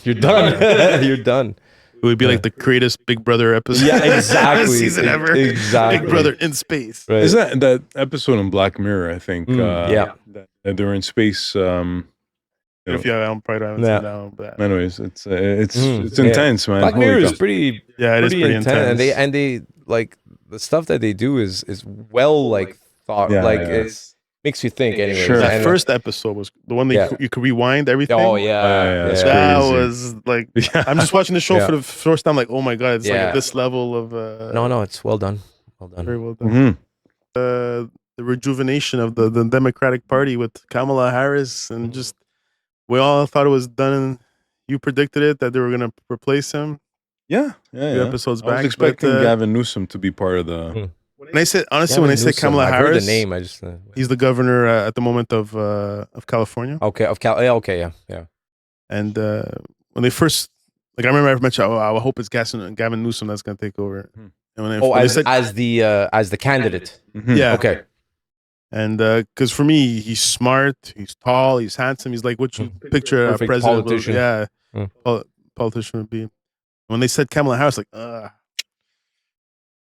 You're done. You're done. It would be like the greatest Big Brother episode. Yeah, exactly. season ever. Exactly. Big Brother in space. Right. Isn't that episode on Black Mirror? I think. Yeah. That they're in space. If you haven't, probably haven't seen that one. But Anyways, it's intense, man. Black Holy Mirror is cow. pretty. yeah, it is pretty intense. and they like the stuff that they do is well like thought. Yeah, like yeah. it makes you think. Anyways. Sure. that And- first episode was the one that you could rewind everything. Oh yeah. Yeah, that's That crazy. was like, Yeah. I'm just watching the show Yeah. for the first time. Like, oh my god, it's like Yeah. at this level of. No, it's well done. Well done. Very well done. Mhm. The rejuvenation of the Democratic Party with Kamala Harris, and just we all thought it was done. And you predicted it that they were gonna replace him. Yeah. Few episodes I back. was expecting but, Gavin Newsom to be part of the. when I said honestly, Gavin when I say Newsom, Kamala I've Harris, heard the name. I just he's the governor at the moment of California. okay of Cal. Yeah, okay, yeah. And when they first, like, I remember I mentioned, I hope it's Gavin Newsom that's gonna take over. Hmm. And when Oh, they as said, the candidate. Mhm. yeah, Okay. And because for me, he's smart, he's tall, he's handsome. He's like what you picture a Perfect president, politician. yeah, Mm. politician would be. When they said Kamala Harris, like,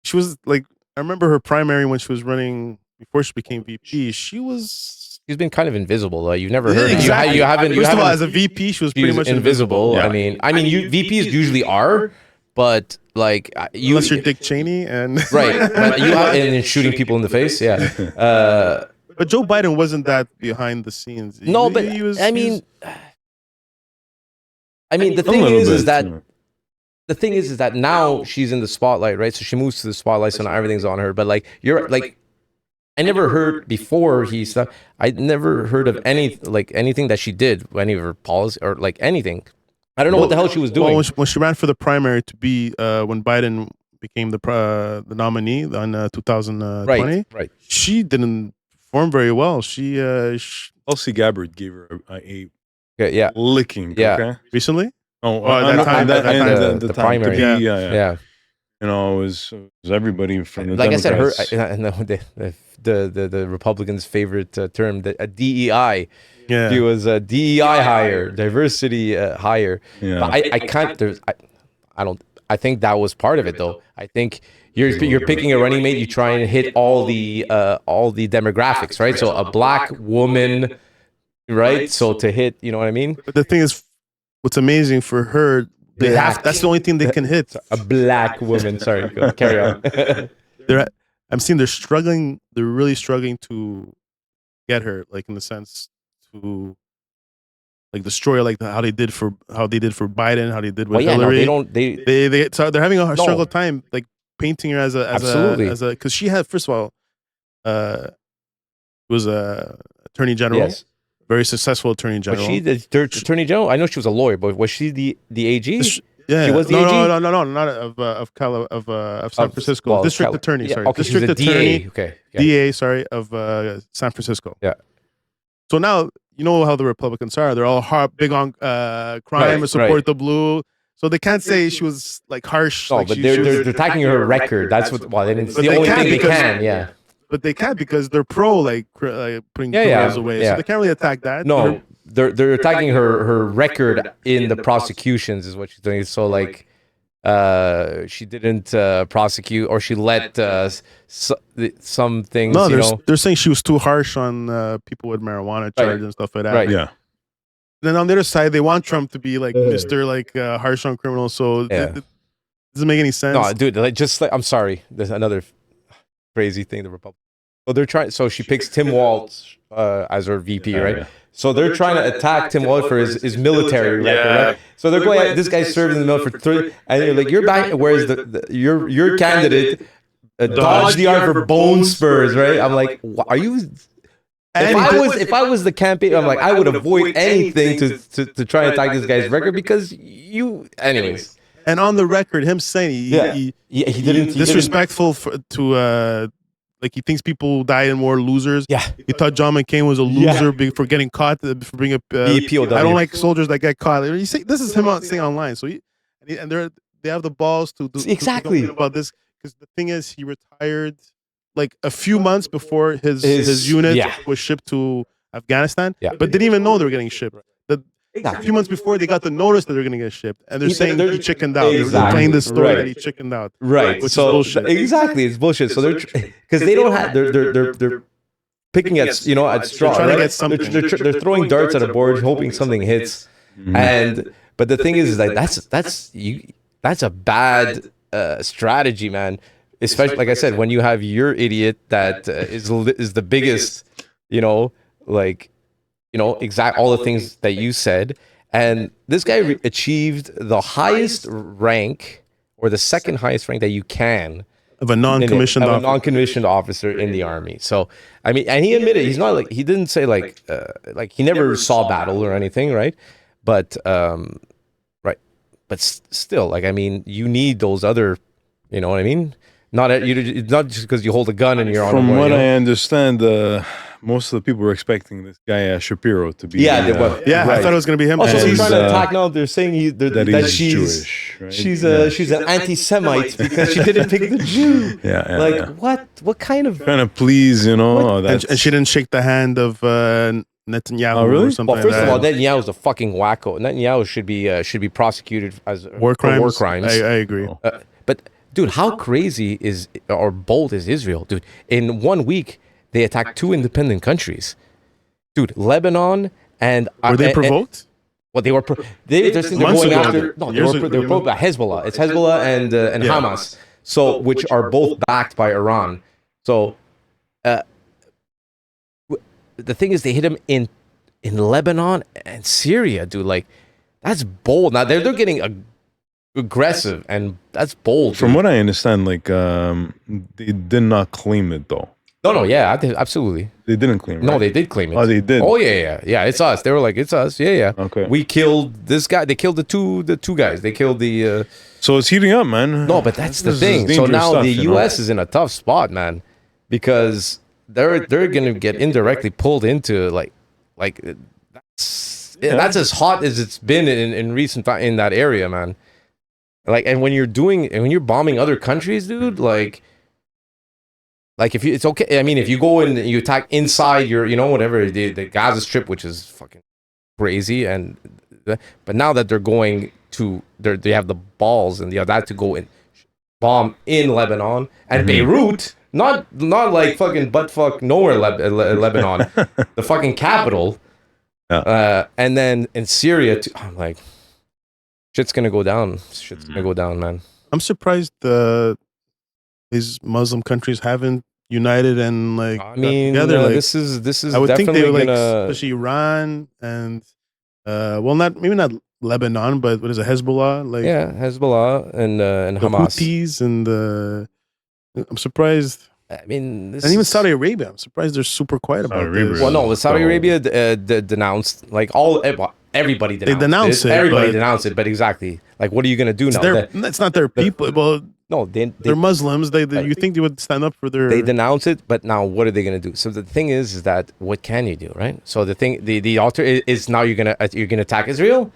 she was like, I remember her primary when she was running before she became VP. She's He's been kind of invisible. You've never heard. exactly. You haven't. First of all, as a VP, she was She pretty was much invisible. Yeah. I mean, you VPs usually are, but like Unless you're Dick Cheney and right, but you are, and then shooting people in the face. Yeah. But Joe Biden wasn't that behind the scenes. No, but he was, I he mean, was- the A thing little is bit, that yeah. the thing is that now she's in the spotlight, right? So she moves to the spotlight, so now everything's on her. But like you're like I never heard before he stopped. I never heard of anything that she did, any of her policy or like anything. I don't know what the hell she was doing. Well, when she ran for the primary to be when Biden became the nominee in 2020, right. she didn't perform very well. Tulsi Gabbard gave her a Yeah. licking. Yeah. Okay. Recently? At that time, the primary. Yeah. You know, it was everybody from the Democrats. I said, the Republicans' favorite term, a DEI. Yeah. She was a DEI hire, diversity hire. Yeah. But I can't. I think that was part of it, though. I think you're picking a running mate. You try and hit all the demographics, right? So a black woman, right? So to hit, you know what I mean? But the thing is, what's amazing for her, that's the only thing they can hit. A black woman. Sorry, carry on. I'm seeing they're struggling. They're really struggling to get her, like in the sense to like destroy, like how they did for Biden, how they did with Hillary. No, so they're having a struggle time, like painting her as a because she had, first of all, was a attorney general. Yes. Very successful attorney general. Was she the attorney general? I know she was a lawyer, but was she the AG? Yeah, she was the AG? No, not of San Francisco. District attorney, sorry. Okay, District attorney. DA. Okay. DA, sorry, of San Francisco. Yeah. So now you know how the Republicans are. They're all big on crime and support the blue. So they can't say she was like harsh. No, like but they're attacking her record. That's what. Well, it's the only thing they can. Yeah. But they can't because they're pro putting criminals away. So they can't really attack that. No, they're attacking her record in the prosecutions is what she's doing. So like she didn't prosecute, or she let some things. No, they're saying she was too harsh on people with marijuana charges and stuff like that. Right. Yeah. Then on the other side, they want Trump to be like Mr. Harsh on criminals. So it doesn't make any sense. No, dude, I'm sorry. There's another crazy thing. The Republicans. So they're trying. So she picks Tim Walz as her VP, right? Yeah. So they're trying to attack Tim Walz for his military record, right? So they're going. This guy served in the military for 30, and you're like, you're back. Whereas your candidate dodged the arm for bone spurs, right? I'm like, are you? If I was the campaign, I'm like, I would avoid anything to try and attack this guy's record because anyways. And on the record, him saying he didn't disrespectful to like he thinks people die in war losers. Yeah, he thought John McCain was a loser for getting caught for being a POW. I don't like soldiers that get caught. You say this is him saying online. So they have the balls to do exactly about this because the thing is he retired like a few months before his unit was shipped to Afghanistan, but didn't even know they were getting shipped. A few months before, they got the notice that they're going to get shipped, and they're saying he chickened out. Exactly. They're playing this story that he chickened out, right? Which is bullshit. Exactly, it's bullshit. So they're because they don't have they're picking at at straw. They're trying to get something. They're throwing darts at a board, hoping something hits. But the thing is like that's a bad strategy, man. Especially like I said, when you have your idiot that is the biggest, exact all the things that you said, and this guy achieved the highest rank or the second highest rank that you can of a non-commissioned officer in the army. So I mean, and he admitted he's not like he didn't say like he never saw battle or anything, right? But but still, like I mean, you need those other, you know what I mean? Not just because you hold a gun and you're on. From what I understand, most of the people were expecting this guy Shapiro to be. I thought it was going to be him. Also, he's trying to attack now. They're saying that she's Jewish. Right? She's an anti-Semite because she didn't pick the Jew. What kind of trying to please, and she didn't shake the hand of Netanyahu or something. Well, first of all, Netanyahu's a fucking wacko. Netanyahu should be prosecuted as war crimes. I agree. But dude, how crazy or bold is Israel, dude? In 1 week, they attacked 2 independent countries, dude. Lebanon and were they provoked? Well, they were. They're going after. No, they were provoked by Hezbollah. It's Hezbollah and Hamas, so which are both backed by Iran. So, the thing is, they hit him in Lebanon and Syria, dude. Like, that's bold. Now they're getting aggressive, and that's bold. From what I understand, like they did not claim it though. No, yeah, absolutely. They didn't claim it. No, right? they did claim it. Oh, they did. Oh yeah. It's us. They were like, it's us. Yeah. Okay. We killed this guy. They killed the two guys. They killed the. So it's heating up, man. No, but that's the This is thing. So dangerous now stuff, the you know? U.S. is in a tough spot, man, because they're gonna get indirectly pulled into like that's as hot as it's been in recent time in that area, man. Like, and when you're bombing other countries, dude, like if you, it's okay. I mean, if you go and you attack inside your, whatever the Gaza Strip, which is fucking crazy, but now that they're going to, they have the balls and the audacity to go and bomb in Lebanon and Beirut, not like fucking buttfuck nowhere Lebanon, the fucking capital, and then in Syria too. I'm like, shit's gonna go down. Shit's gonna go down, man. I'm surprised these Muslim countries haven't united and like I mean, together. Like, this is. I would think they would gonna... especially Iran and maybe not Lebanon, but what is it, Hezbollah? Like, yeah, Hezbollah and the Hamas. Houthis and I'm surprised. I mean, and even Saudi Arabia. I'm surprised they're super quiet about this. Well, no, Saudi Arabia denounced, like everybody denounced. They denounced it. Everybody denounced it, but exactly, like, what are you gonna do now? That's not their people. Well, no, they're Muslims. You think they would stand up for their? They denounce it, but now what are they gonna do? So the thing is that what can you do, right? So the alter is now you're gonna attack Israel.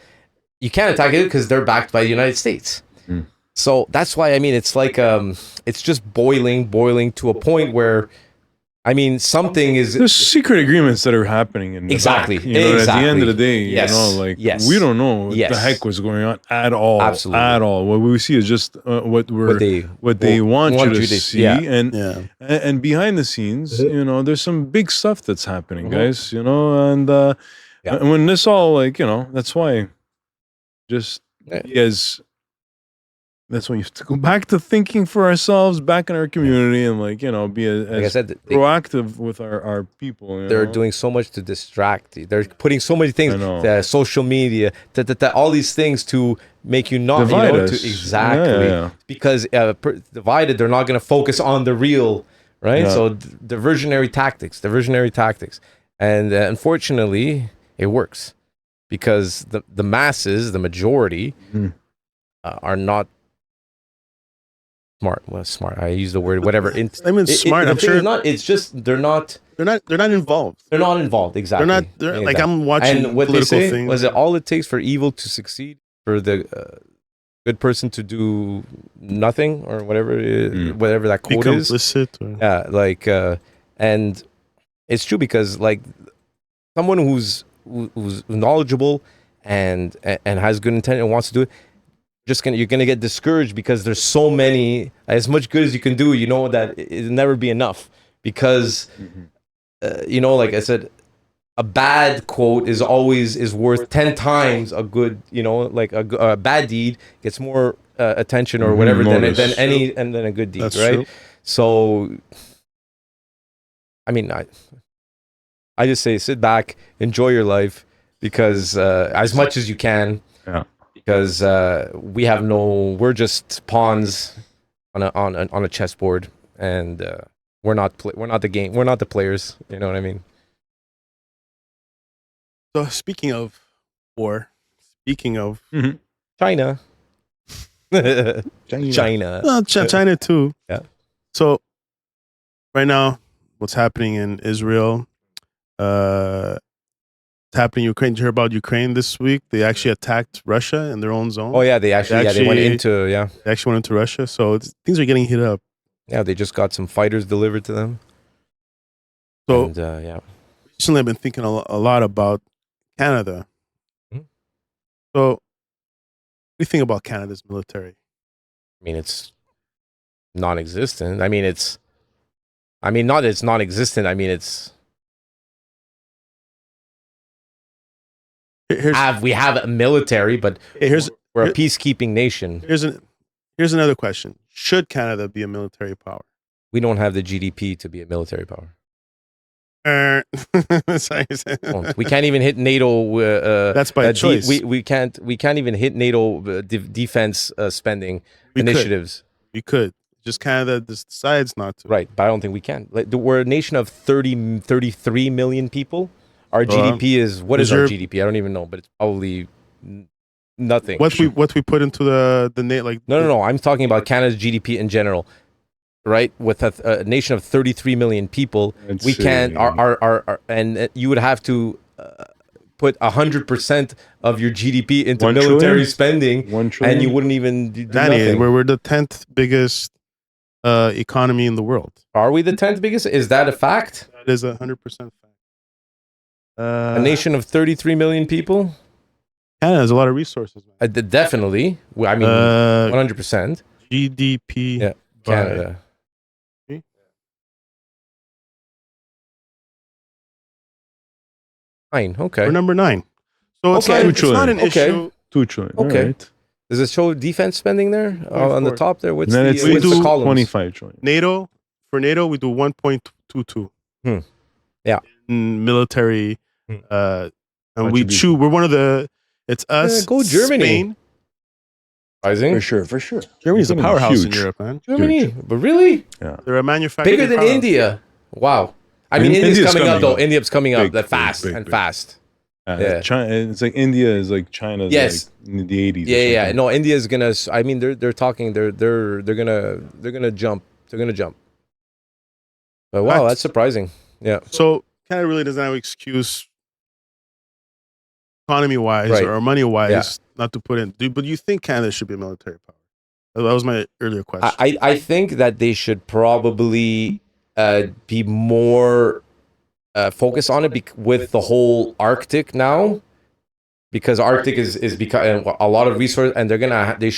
You can't attack it because they're backed by the United States. So that's why, I mean, it's like it's just boiling to a point where, I mean, something is. There's secret agreements that are happening in the exactly. back, at the end of the day, we don't know what the heck was going on at all. Absolutely. At all. What we see is just what they want you to see, and behind the scenes, there's some big stuff that's happening, guys. And when this all that's why, just that's when you have to go back to thinking for ourselves, back in our community, and be as like I said, proactive with our people. They're doing so much to distract you. They're putting so many things, social media, all these things to make you not divide us. Exactly. Because divided, they're not going to focus on the real, right? So diversionary tactics, and unfortunately, it works because the masses, the majority, are not. Smart. I use the word whatever. Smart. I'm sure. It's just they're not involved. They're not involved. Exactly. They're not. Like, I'm watching and what political they say things. was it all it takes for evil to succeed, for the good person to do nothing, or whatever that quote is. Complicit. And it's true, because like someone who's knowledgeable and has good intent and wants to do it, you're gonna get discouraged because there's so many. As much good as you can do, that it'll never be enough, because like I said, a bad quote is worth 10 times a good. Like a bad deed gets more attention or whatever than a good deed. That's right. True. So, I mean, I just say sit back, enjoy your life, because as much as you can. Yeah. Because we're just pawns on a chessboard, and we're not the players. You know what I mean? So speaking of war, China, China too. Yeah. So right now, what's happening in Israel? Happening in Ukraine. Did you hear about Ukraine this week? They actually attacked Russia in their own zone. Oh yeah, they went into They actually went into Russia. So things are getting heated up. Yeah, they just got some fighters delivered to them. So recently I've been thinking a lot about Canada. Mm-hmm. So what do you think about Canada's military? I mean, it's non-existent. I mean, it's non-existent. I mean, it's. We have a military, but we're a peacekeeping nation. Here's another question: should Canada be a military power? We don't have the GDP to be a military power. We can't even hit NATO. That's by choice. We can't even hit NATO defense spending initiatives. We could. Just Canada decides not to. Right, but I don't think we can. Like, we're a nation of 33 million people. Our GDP is what is our GDP? I don't even know, but it's probably nothing. What we put into the like no. I'm talking about Canada's GDP in general, right? With a nation of 33 million people, we can't. And you would have to put 100% of your GDP into military spending, and you wouldn't even do nothing. We're the 10th biggest economy in the world. Are we the 10th biggest? Is that a fact? That is 100% fact. A nation of 33 million people. Canada has a lot of resources. Definitely. I mean, 100%. GDP. Yeah, Canada. Nine. Okay. We're number 9. So it's not an issue. 2 trillion. Okay. Right. Does it show defense spending there on the top there? What's then the columns? 25 trillion. For NATO, we do 1.22. Yeah. In military, and we're one of the. It's us. Go Germany. Spain. Rising. For sure. Germany's a powerhouse in huge. Europe, man. Germany, but really? Yeah. They're a manufacturing bigger than powerhouse. India. Wow. I mean, India's coming up though. India's coming up fast. China, it's like India is like China's like in the 80s. Yeah. No, India's gonna. I mean, they're talking. They're gonna jump. They're gonna jump. But wow, that's surprising. Yeah. So Canada really doesn't have an excuse, economy-wise or money-wise, not to put in. But you think Canada should be a military power? That was my earlier question. I think that they should probably be more focused on it with the whole Arctic now, because Arctic is becoming a lot of resource, and they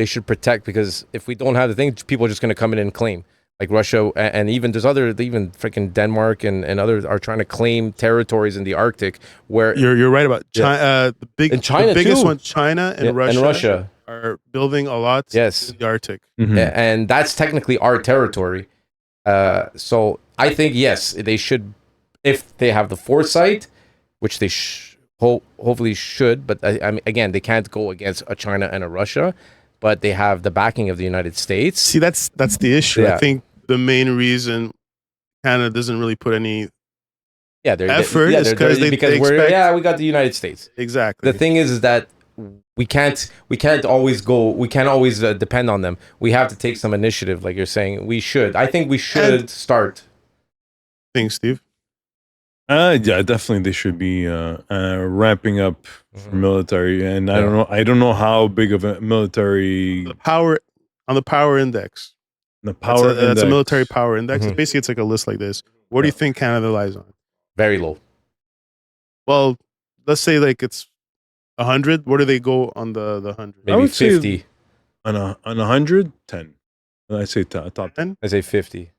should protect, because if we don't have the thing, people are just gonna come in and claim. Like Russia, and even even freaking Denmark and others are trying to claim territories in the Arctic, where you're right about China. The biggest too. one, China and Russia are building a lot in the Arctic, and that's technically our territory. So I think yes, they should, if they have the foresight, which they hopefully should. But I mean, again, they can't go against a China and a Russia, but they have the backing of the United States. See, that's the issue. I think the main reason Canada doesn't really put any effort is because we got the United States. Exactly. The thing is that we can't always depend on them. We have to take some initiative, like you're saying. I think we should start. Thanks, Steve. Yeah, definitely they should be ramping up for military, and I don't know how big of a military power index. That's a military power index. Basically, it's like a list like this. What do you think Canada lies on? Very low. Well, let's say like it's 100. Where do they go on the 100? Maybe 50. On 100, 10. I say top 10. I say 50.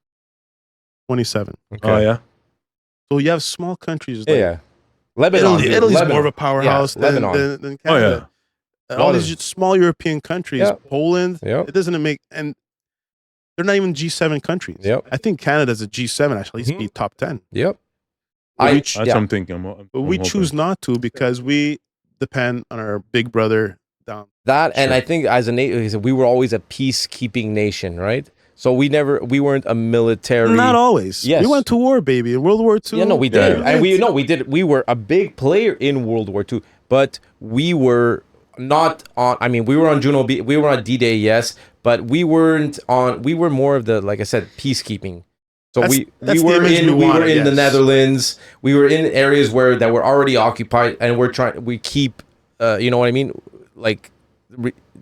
27. Okay. Oh yeah. So you have small countries. Lebanon. Italy's more of a powerhouse than Canada. Oh yeah. All these small European countries, Poland, it doesn't make, and they're not even G7 countries. Yep. I think Canada's a G7 actually. At least be top 10. Yep. That's what I'm thinking. But we choose not to because we depend on our big brother down. And I think as a nation, we were always a peacekeeping nation, right? So we weren't a military. Not always. Yes. We went to war, baby. In World War II. Yeah, no, we did. And we did. We were a big player in World War II, but we were not on. I mean, we were on Juno B. We were on D-Day, yes, but we weren't on. We were more of the, like I said, peacekeeping. So we were in the Netherlands. We were in areas that were already occupied, and we keep. You know what I mean? Like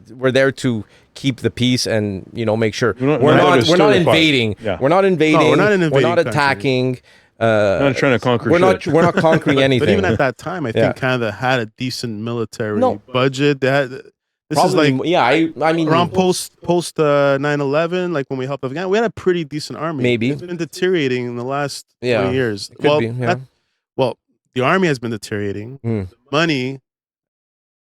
we're there to keep the peace and make sure we're not invading. Yeah. We're not invading. No, we're not an invading. We're not attacking. We're not trying to conquer. We're not conquering anything. But even at that time, I think Canada had a decent military budget. They had. Is like I mean around post 9/11, like when we helped Afghanistan, we had a pretty decent army. Maybe it's been deteriorating in the last 20 years. The army has been deteriorating. The money.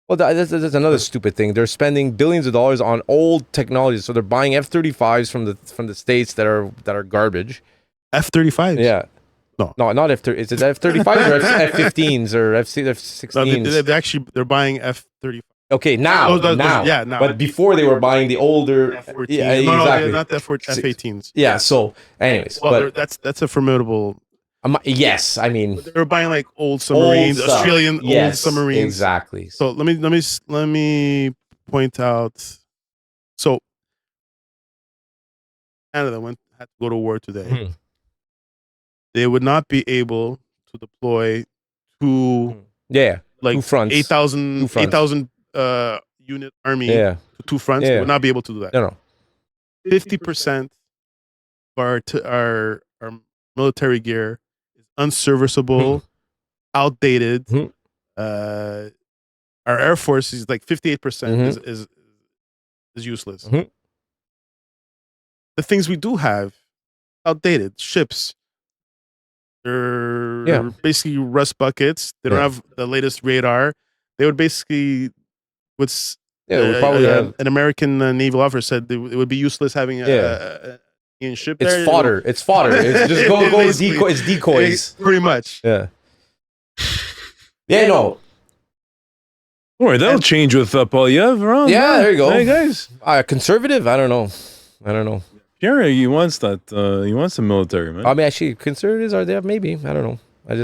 Well, that's another stupid thing. They're spending billions of dollars on old technology, so they're buying F-35s from the States that are garbage. F-35s. Yeah. No, not F-30. Is it F-35s or F-15s or F-16s? No, they're buying F-35. Okay, now. But before they were buying the older. F-14. Yeah, No, exactly. not the F-18s. Yeah. So, anyways, well, that's a formidable. Yes, I mean they were buying like old submarines, Australian old submarines. Exactly. So let me point out. So Canada had to go to war today. Mhm. They would not be able to deploy two like two fronts. 8,000 unit army to two fronts. They would not be able to do that. No. 50% of our military gear is unserviceable, outdated. Our Air Force is like 58% is useless. The things we do have, outdated ships. They're basically rust buckets. They don't have the latest radar. They would basically probably have an American naval officer said it would be useless having a ship it's there. Fodder. It's fodder. It's just go decoy. It's decoys. Pretty much. Yeah. Yeah. No. Don't worry, that'll change with Polyev around. Yeah, there you go. Hey guys, conservative. I don't know. Jerry, he wants that. He wants the military, man. I mean, actually, conservatives are there? Maybe. I don't know. I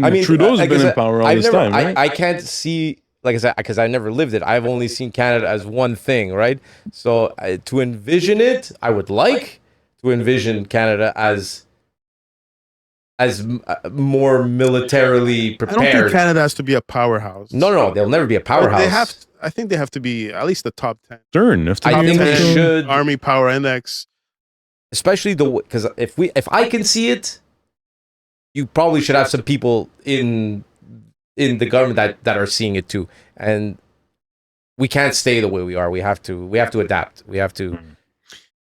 mean, Trudeau's been in power all this time, right? I can't see, like I said, because I never lived it. I've only seen Canada as one thing, right? So to envision it, I would like to envision Canada as more militarily prepared. I don't think Canada has to be a powerhouse. No, they'll never be a powerhouse. I think they have to be at least the top 10. I think they should. Army Power Index. Especially because if I can see it, you probably should have some people in the government that are seeing it too. And we can't stay the way we are. We have to adapt. We have to.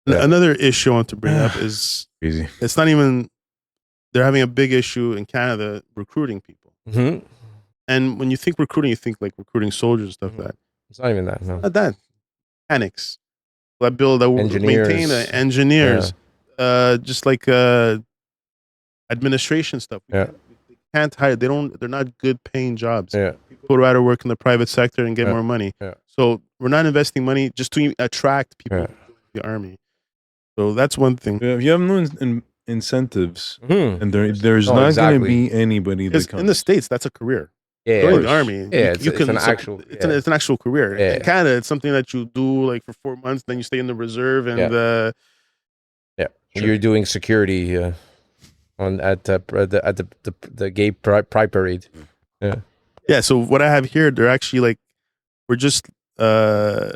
Another issue I want to bring up is easy. It's not even. They're having a big issue in Canada recruiting people. Mm-hmm. And when you think recruiting, you think like recruiting soldiers and stuff like that. It's not even that. No. Not that. Mechanics. That build that will maintain engineers. Just like administration stuff. Yeah. They can't hire. They're not good paying jobs. Yeah. People would rather work in the private sector and get more money. Yeah. So we're not investing money just to attract people to the army. So that's one thing. If you have no incentives, and there's not going to be anybody that comes. In the States, that's a career. Join the army. Yeah, it's an actual career. Yeah. In Canada, it's something that you do like for 4 months, then you stay in the reserve and you're doing security at the gay pride parade. Yeah. So what I have here, they're actually like we're just they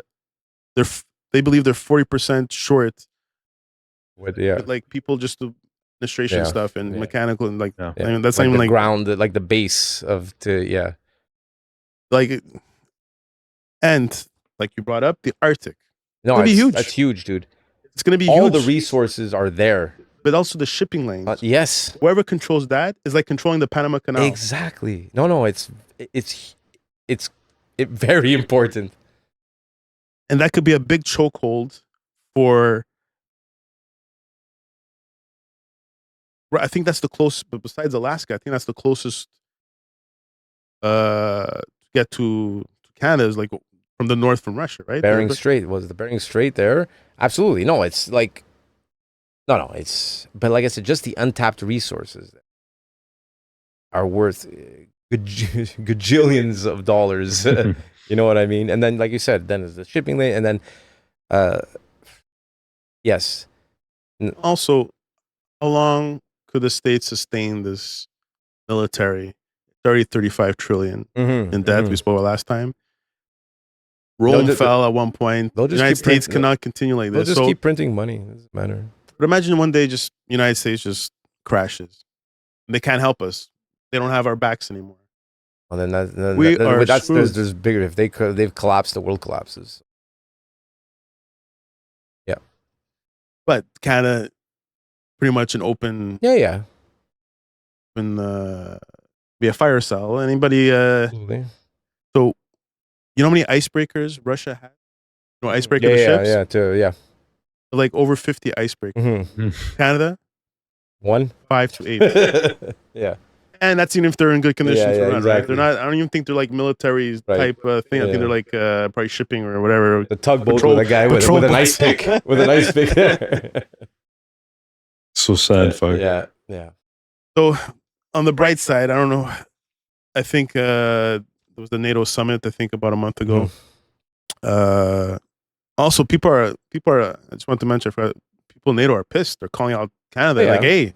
believe they're 40% short. Like people just do administration stuff and mechanical and I mean, that's like not even the ground, like the base of like, and like you brought up the Arctic. No, it's huge. That's huge, dude. It's gonna be all huge. the resources are there, but also the shipping lanes. Yes, whoever controls that is like controlling the Panama Canal. Exactly. No, it's very important, and that could be a big chokehold for. I think that's the closest, but besides Alaska, I think that's the closest get to Canada is like from the north from Russia, right? Bering Strait. Was the Bering Strait there? Absolutely. No, it's like it's but like I said, just the untapped resources are worth gajillions of dollars. You know what I mean? And then like you said, then there's the shipping lane and then yes. Also, how long could the state sustain this military 35 trillion in debt we spoke about last time? Rome fell at one point. The United States cannot continue like this. They'll just keep printing money. It doesn't matter. But imagine one day just United States just crashes. They can't help us. They don't have our backs anymore. Well, then there's bigger. If they've collapsed, the world collapses. Yeah. But Canada, pretty much an open. Yeah. Open, be a fire cell. Anybody? Absolutely. So, you know how many icebreakers Russia had? No icebreaker ships. Like over 50 icebreakers. Canada, 1, 5 to 8. Yeah. And that's even if they're in good conditions to run, right? exactly. They're not. I don't even think they're like military type thing. I think they're like probably shipping or whatever. The tugboat with a guy with an ice pick, with an ice pick. So sad, fuck. Yeah. So on the bright side, I don't know. I think there was the NATO summit. I think about a month ago. Also, people are. I just want to mention, people in NATO are pissed. They're calling out Canada, like, "Hey,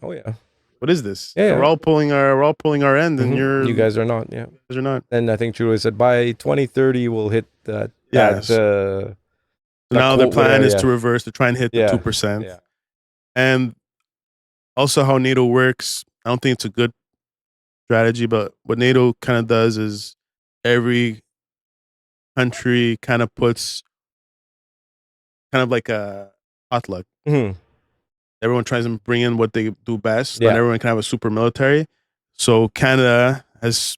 what is this? We're all pulling our end, and you guys are not. Yeah, you guys are not." And I think Trudeau said by 2030 we'll hit that. So now the plan is to reverse, to try and hit the 2%. Yeah. And also how NATO works. I don't think it's a good strategy, but what NATO kind of does is every country kind of puts kind of like a potluck. Everyone tries to bring in what they do best, and everyone can have a super military. So Canada has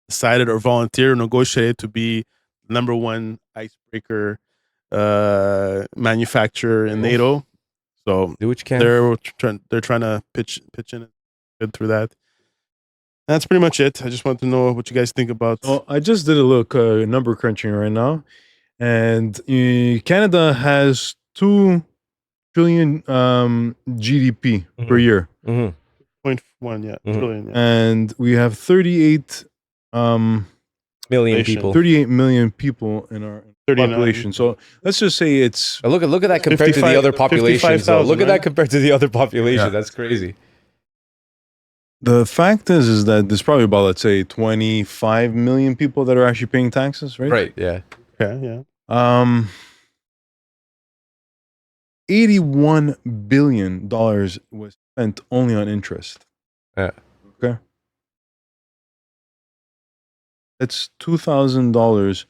decided or volunteered or negotiated to be the #1 icebreaker manufacturer in NATO. So they're trying to pitch in good through that. That's pretty much it. I just want to know what you guys think about. Oh, I just did a little number crunching right now, and Canada has 2 trillion GDP per year. 0.1 trillion. And we have 38 million people. 38 million people in our population. So let's just say it's look at that compared to the other populations. Look at that compared to the other population. That's crazy. The fact is that there's probably about, let's say, 25 million people that are actually paying taxes, right? Right. Yeah. Yeah. $81 billion was spent only on interest. Yeah. Okay. It's $2,000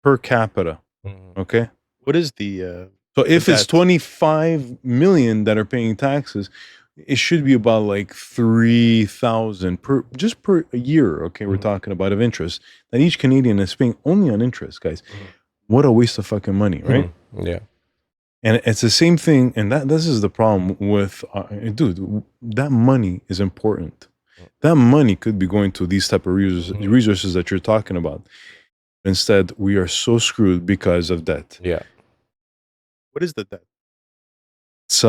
per capita. Okay. What is the? So if it's 25 million that are paying taxes, it should be about like 3,000 per year. Okay, we're talking about of interest that each Canadian is paying only on interest, guys. What a waste of fucking money, right? Yeah. And it's the same thing, and this is the problem with, dude, that money is important. That money could be going to these type of resources that you're talking about. Instead, we are so screwed because of debt. Yeah. What is the debt? It's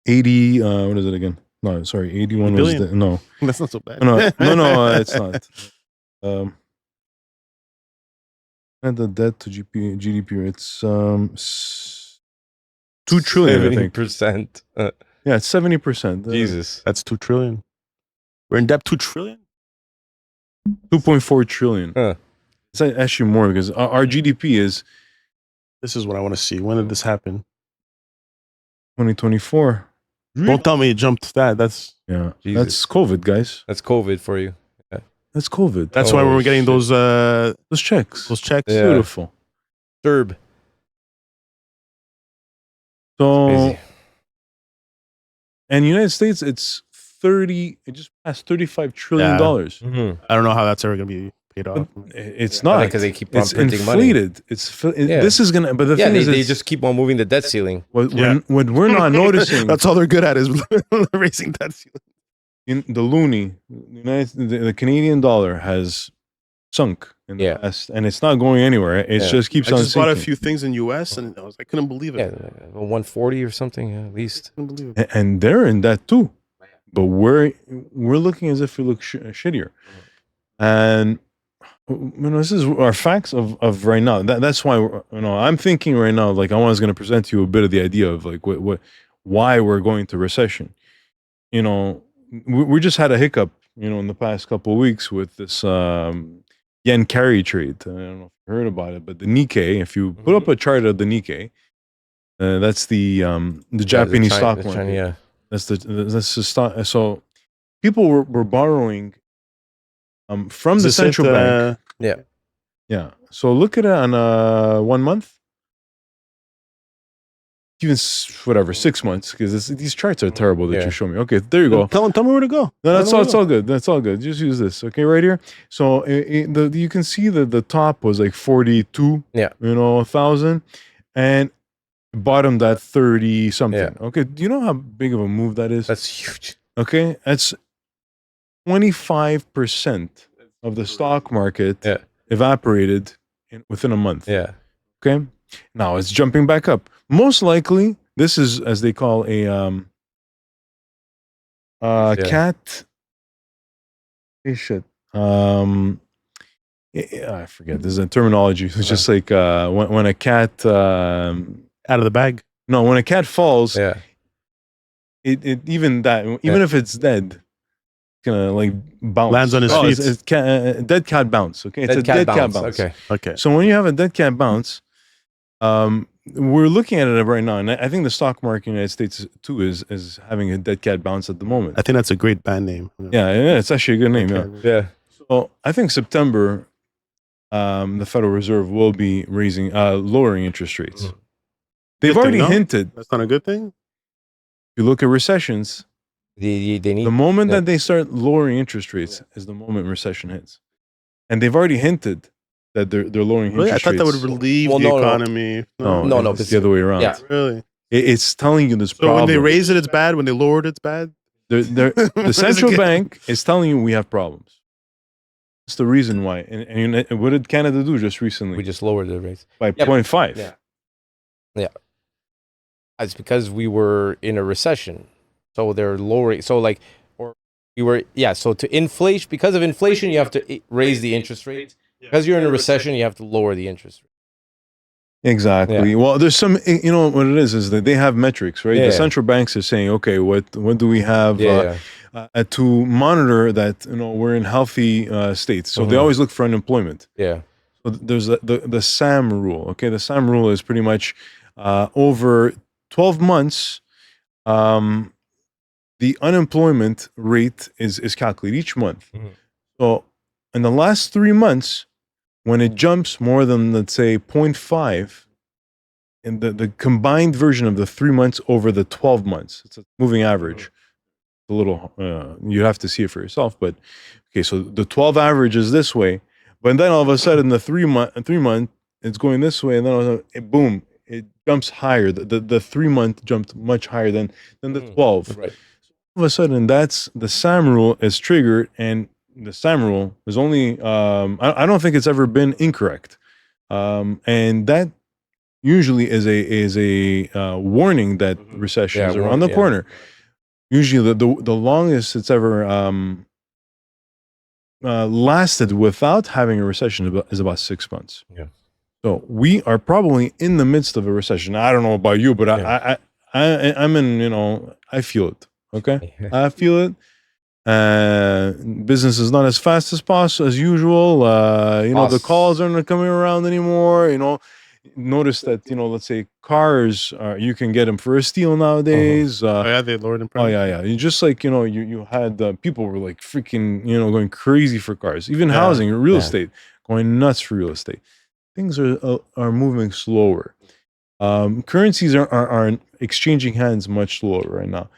80. What is it again? No, sorry, 81 was the, no. That's not so bad. No, it's not. And the debt to GDP, it's 2 trillion. 70%. Yeah, it's 70%. Jesus, that's 2 trillion. We're in debt 2 trillion. 2.4 trillion. It's actually more because our GDP is. This is what I want to see. When did this happen? 2024. Don't tell me it jumped that. That's Jesus. That's COVID, guys. That's COVID for you. Yeah. That's COVID. That's why we're getting those checks. Those checks. Yeah. Beautiful. Serb. So, and United States, it's 30. It just passed $35 trillion. I don't know how that's ever going to be paid off. It's not because they keep on it's printing inflated. money. This is gonna. But the thing is, they just keep on moving the debt ceiling. What we're not noticing. That's all they're good at is raising debt ceiling. In the loonie, the Canadian dollar has sunk in the past, and it's not going anywhere. It just keeps on sinking. I just bought a few things in US, and I couldn't believe it. 140 or something at least. I couldn't believe it. And they're in that too, but we're looking as if we look shittier, and. This is our facts of right now. That's why I'm thinking right now. Like I was going to present to you a bit of the idea of like why we're going to recession. We just had a hiccup. In the past couple of weeks with this yen carry trade. I don't know if you heard about it, but the Nikkei. If you put up a chart of the Nikkei, that's the Japanese stock market. That's the stock. So people were borrowing. From the central bank. Yeah. So look at it on 1 month. Even 6 months, because these charts are terrible that you show me. Okay, there you go. Tell me where to go. No, that's all. It's all good. That's all good. Just use this. Okay, right here. So you can see that the top was like 42. Yeah. 1,000, and bottomed at 30 something. Yeah. Okay. Do you know how big of a move that is? That's huge. Okay, that's 25% of the stock market evaporated within a month. Yeah. Okay, now it's jumping back up. Most likely, this is as they call a cat. Hey, shit. I forget. There's a terminology. It's just like when a cat Out of the bag. no, when a cat falls, Yeah. it even if it's dead, gonna like bounce. Lands on his feet. It's dead cat bounce. Okay, it's Dead a cat dead cat bounce. bounce. Okay. So when you have a dead cat bounce, we're looking at it right now, and I think the stock market in the United States too is having a dead cat bounce at the moment. I think that's a great band name. Yeah, it's actually a good name. Yeah. Yeah. So I think September, the Federal Reserve will be lowering interest rates. They've Good thing, already no? hinted. That's not a good thing. If you look at recessions, They need the moment that they start lowering interest rates is the moment recession hits, and they've already hinted that they're lowering Really? I interest thought that would relieve relieve the no. economy. No, it's the other way around. Yeah. Really? It's telling you this So problem. when they raise it, it's bad. When they lower it, it's bad. The central bank is telling you we have problems. That's the reason why. And what did Canada do just recently? We just lowered the rates by 0.5. Yeah. It's because we were in a recession, so they're lowering. So like, or we were So to inflation, because of inflation, you have to raise the interest rate. Because you're in a recession, you have to lower the interest rate. Exactly. Yeah. Well, there's some. You know what it is that they have metrics, right? The central banks are saying, okay, what do we have to monitor that we're in healthy states? So they always look for unemployment. Yeah. So there's the SAM rule. Okay, the SAM rule is pretty much over 12 months. The unemployment rate is calculated each month. So in the last 3 months, when it jumps more than, let's say, 0.5, and the combined version of the 3 months over the 12 months, it's a moving average. A little, you have to see it for yourself. But okay, so the 12 average is this way, but then all of a sudden the 3 month, it's going this way, and then boom, it jumps higher. The 3 month jumped much higher than the 12. Right. All of a sudden, that's the SAM rule is triggered, and the SAM rule is only. I don't think it's ever been incorrect, and that usually is a warning that recessions are on the corner. Usually, the longest it's ever lasted without having a recession is about 6 months. Yeah. So we are probably in the midst of a recession. I don't know about you, but I'm in. I feel it. Okay, I feel it. Business is not as fast as usual. The calls aren't coming around anymore. Notice that let's say cars, you can get them for a steal nowadays. They lowered in price. You just like you had people were like freaking going crazy for cars. Even housing, real estate, going nuts for real estate. Things are moving slower. Currencies are exchanging hands much slower right now,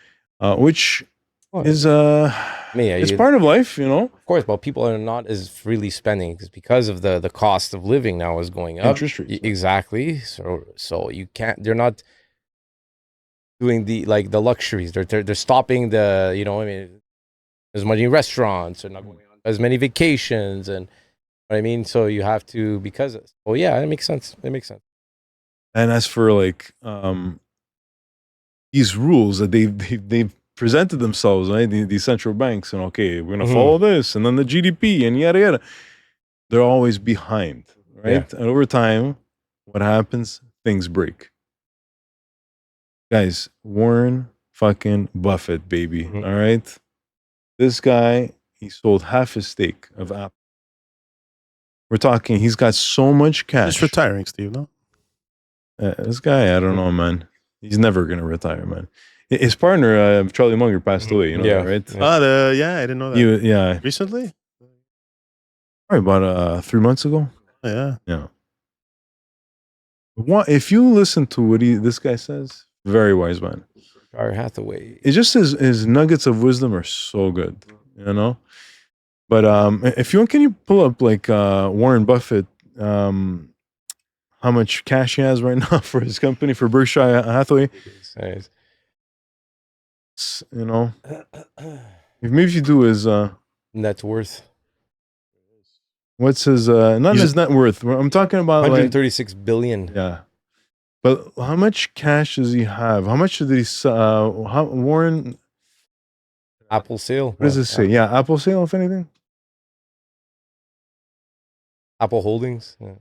which is it's part of life, Of course, but people are not as freely spending because of the cost of living now is going up. Interest rates. Exactly. So you can't. They're not doing the luxuries. They're stopping there's many restaurants. They're not going on as many vacations, and what I mean. So you have to it makes sense. It makes sense. And as for these rules that they've presented themselves, right? These central banks, and we're gonna follow this, and then the GDP, and yada yada. They're always behind, right? And over time, what happens? Things break. Guys, Warren fucking Buffett, baby. All right, this guy, he sold half his stake of Apple. We're talking, he's got so much cash. Just retiring, Steve. No. This guy, I don't know, man. He's never gonna retire, man. His partner, Charlie Munger, passed away. That, right? I didn't know that. Recently? Probably about 3 months ago. Yeah. If you listen to what this guy says, very wise man. Hathaway. It's just his nuggets of wisdom are so good, But if you want, can you pull up Warren Buffett? How much cash he has right now for his company, for Berkshire Hathaway? You know, maybe if you do his net worth. What's his not his net worth. I'm talking about 136 billion. Yeah, but how much cash does he have? How much did he Warren Apple sale? What does it say? Yeah, Apple sale, if anything. Apple Holdings. Yeah.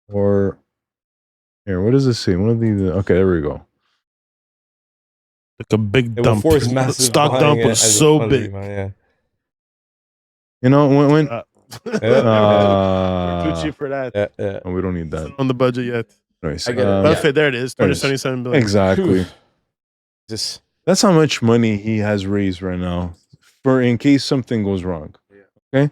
Or here, what does it say? One of these. Okay, there we go. Like a big It dump. force massive Stock dump was so big. Yeah. You know when too cheap for that. Yeah. Oh, we don't need that on the budget yet. Nice. I get it. Buffett, there it is. 277 billion. Exactly. That's how much money he has raised right now, for in case something goes wrong. Okay.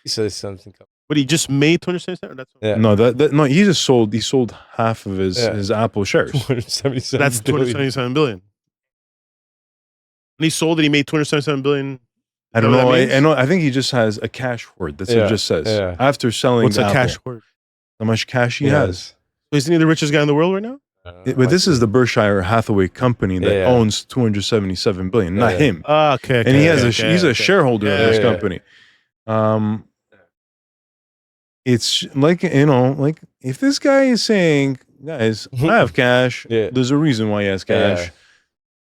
He says something. But he just made 277. That's No, no. He just sold. He sold half of his Apple shares. 277. That's 277 billion. And he sold it. He made 277 billion. I don't know. I know. I think he just has a cash hoard. That's what it just says. Yeah. After selling, what's a cash hoard? How much cash he has? So isn't he the richest guy in the world right now? But this is the Berkshire Hathaway company that owns 277 billion, not him. Okay. And he has he's a shareholder of this company. It's like, like if this guy is saying, guys, I have cash. There's a reason why he has cash.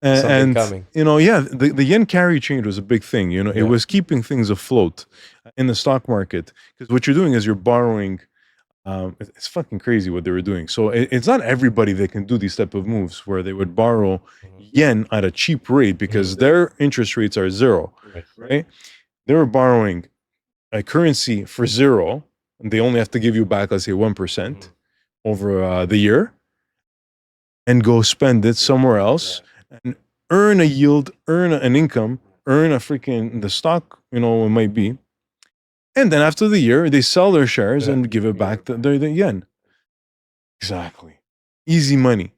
And the yen carry change was a big thing. It was keeping things afloat in the stock market, because what you're doing is you're borrowing. It's fucking crazy what they were doing. So it's not everybody that can do these type of moves where they would borrow yen at a cheap rate because their interest rates are zero, right? They were borrowing a currency for zero, and they only have to give you back, let's say 1% over the year, and go spend it somewhere else and earn a yield, earn an income, earn the stock, it might be. And then after the year, they sell their shares and give it back the yen. Exactly. Easy money.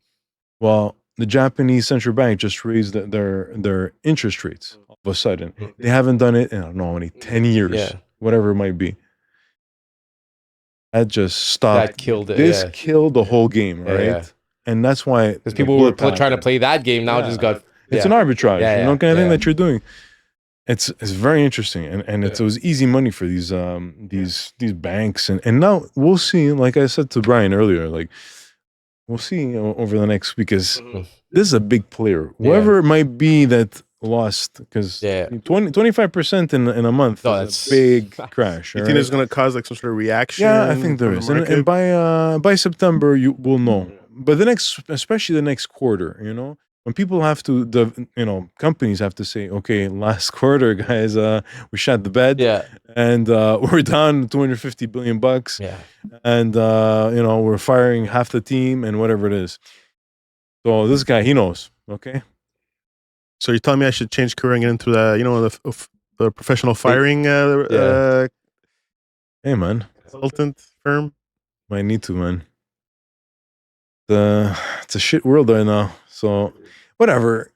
Well, the Japanese central bank just raised their interest rates all of a sudden. They haven't done it in, I don't know how many, 10 years, whatever it might be. That just stopped. That killed it. This killed the whole game, right? Yeah. And that's why... Because people were trying to play that game, now just got... It's an arbitrage, kind of thing that you're doing. It's very interesting, and it was easy money for these banks, and now we'll see. Like I said to Brian earlier, like we'll see over the next, because this is a big player. Whoever it might be that lost, because 25% in a month is a big crash. You think it's going to cause like some sort of reaction? Yeah, I think there is, and by September you will know. But especially the next quarter, when people have to, companies have to say, okay, last quarter, guys, we shot the bed, and we're down 250 billion bucks, and we're firing half the team and whatever it is. So this guy, he knows, okay. So you're telling me I should change career and get into the professional firing hey man, consultant firm? Might need to, man. It's a shit world right now, so. Whatever,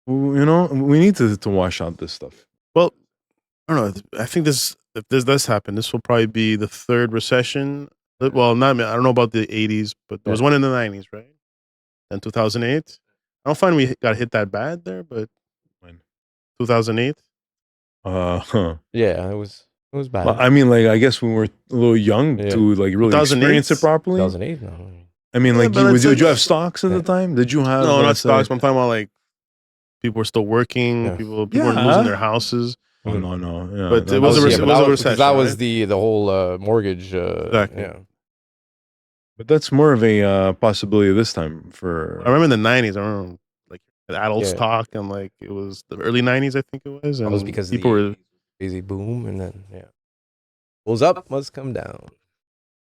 we need to wash out this stuff. Well, I don't know. I think if this does happen, this will probably be the third recession. Well, I don't know about the 80s, but there was one in the 90s, right? And 2008. I don't find we got hit that bad there, but 2008. Yeah, it was bad. Well, I mean, like, I guess we were a little young to like really experience it properly. 2008, no. I mean, like, did you have stocks at the time? Did you have? No, not stocks. But I'm talking about like people were still working. People were losing their houses. Oh no. Yeah, but it was a recession. That was the whole mortgage. Exactly. Yeah. But that's more of a possibility this time. I remember in the 90s. I remember like adults talk, and like it was the early 90s. I think it was. And that was because people were crazy boom, and then bulls up must come down.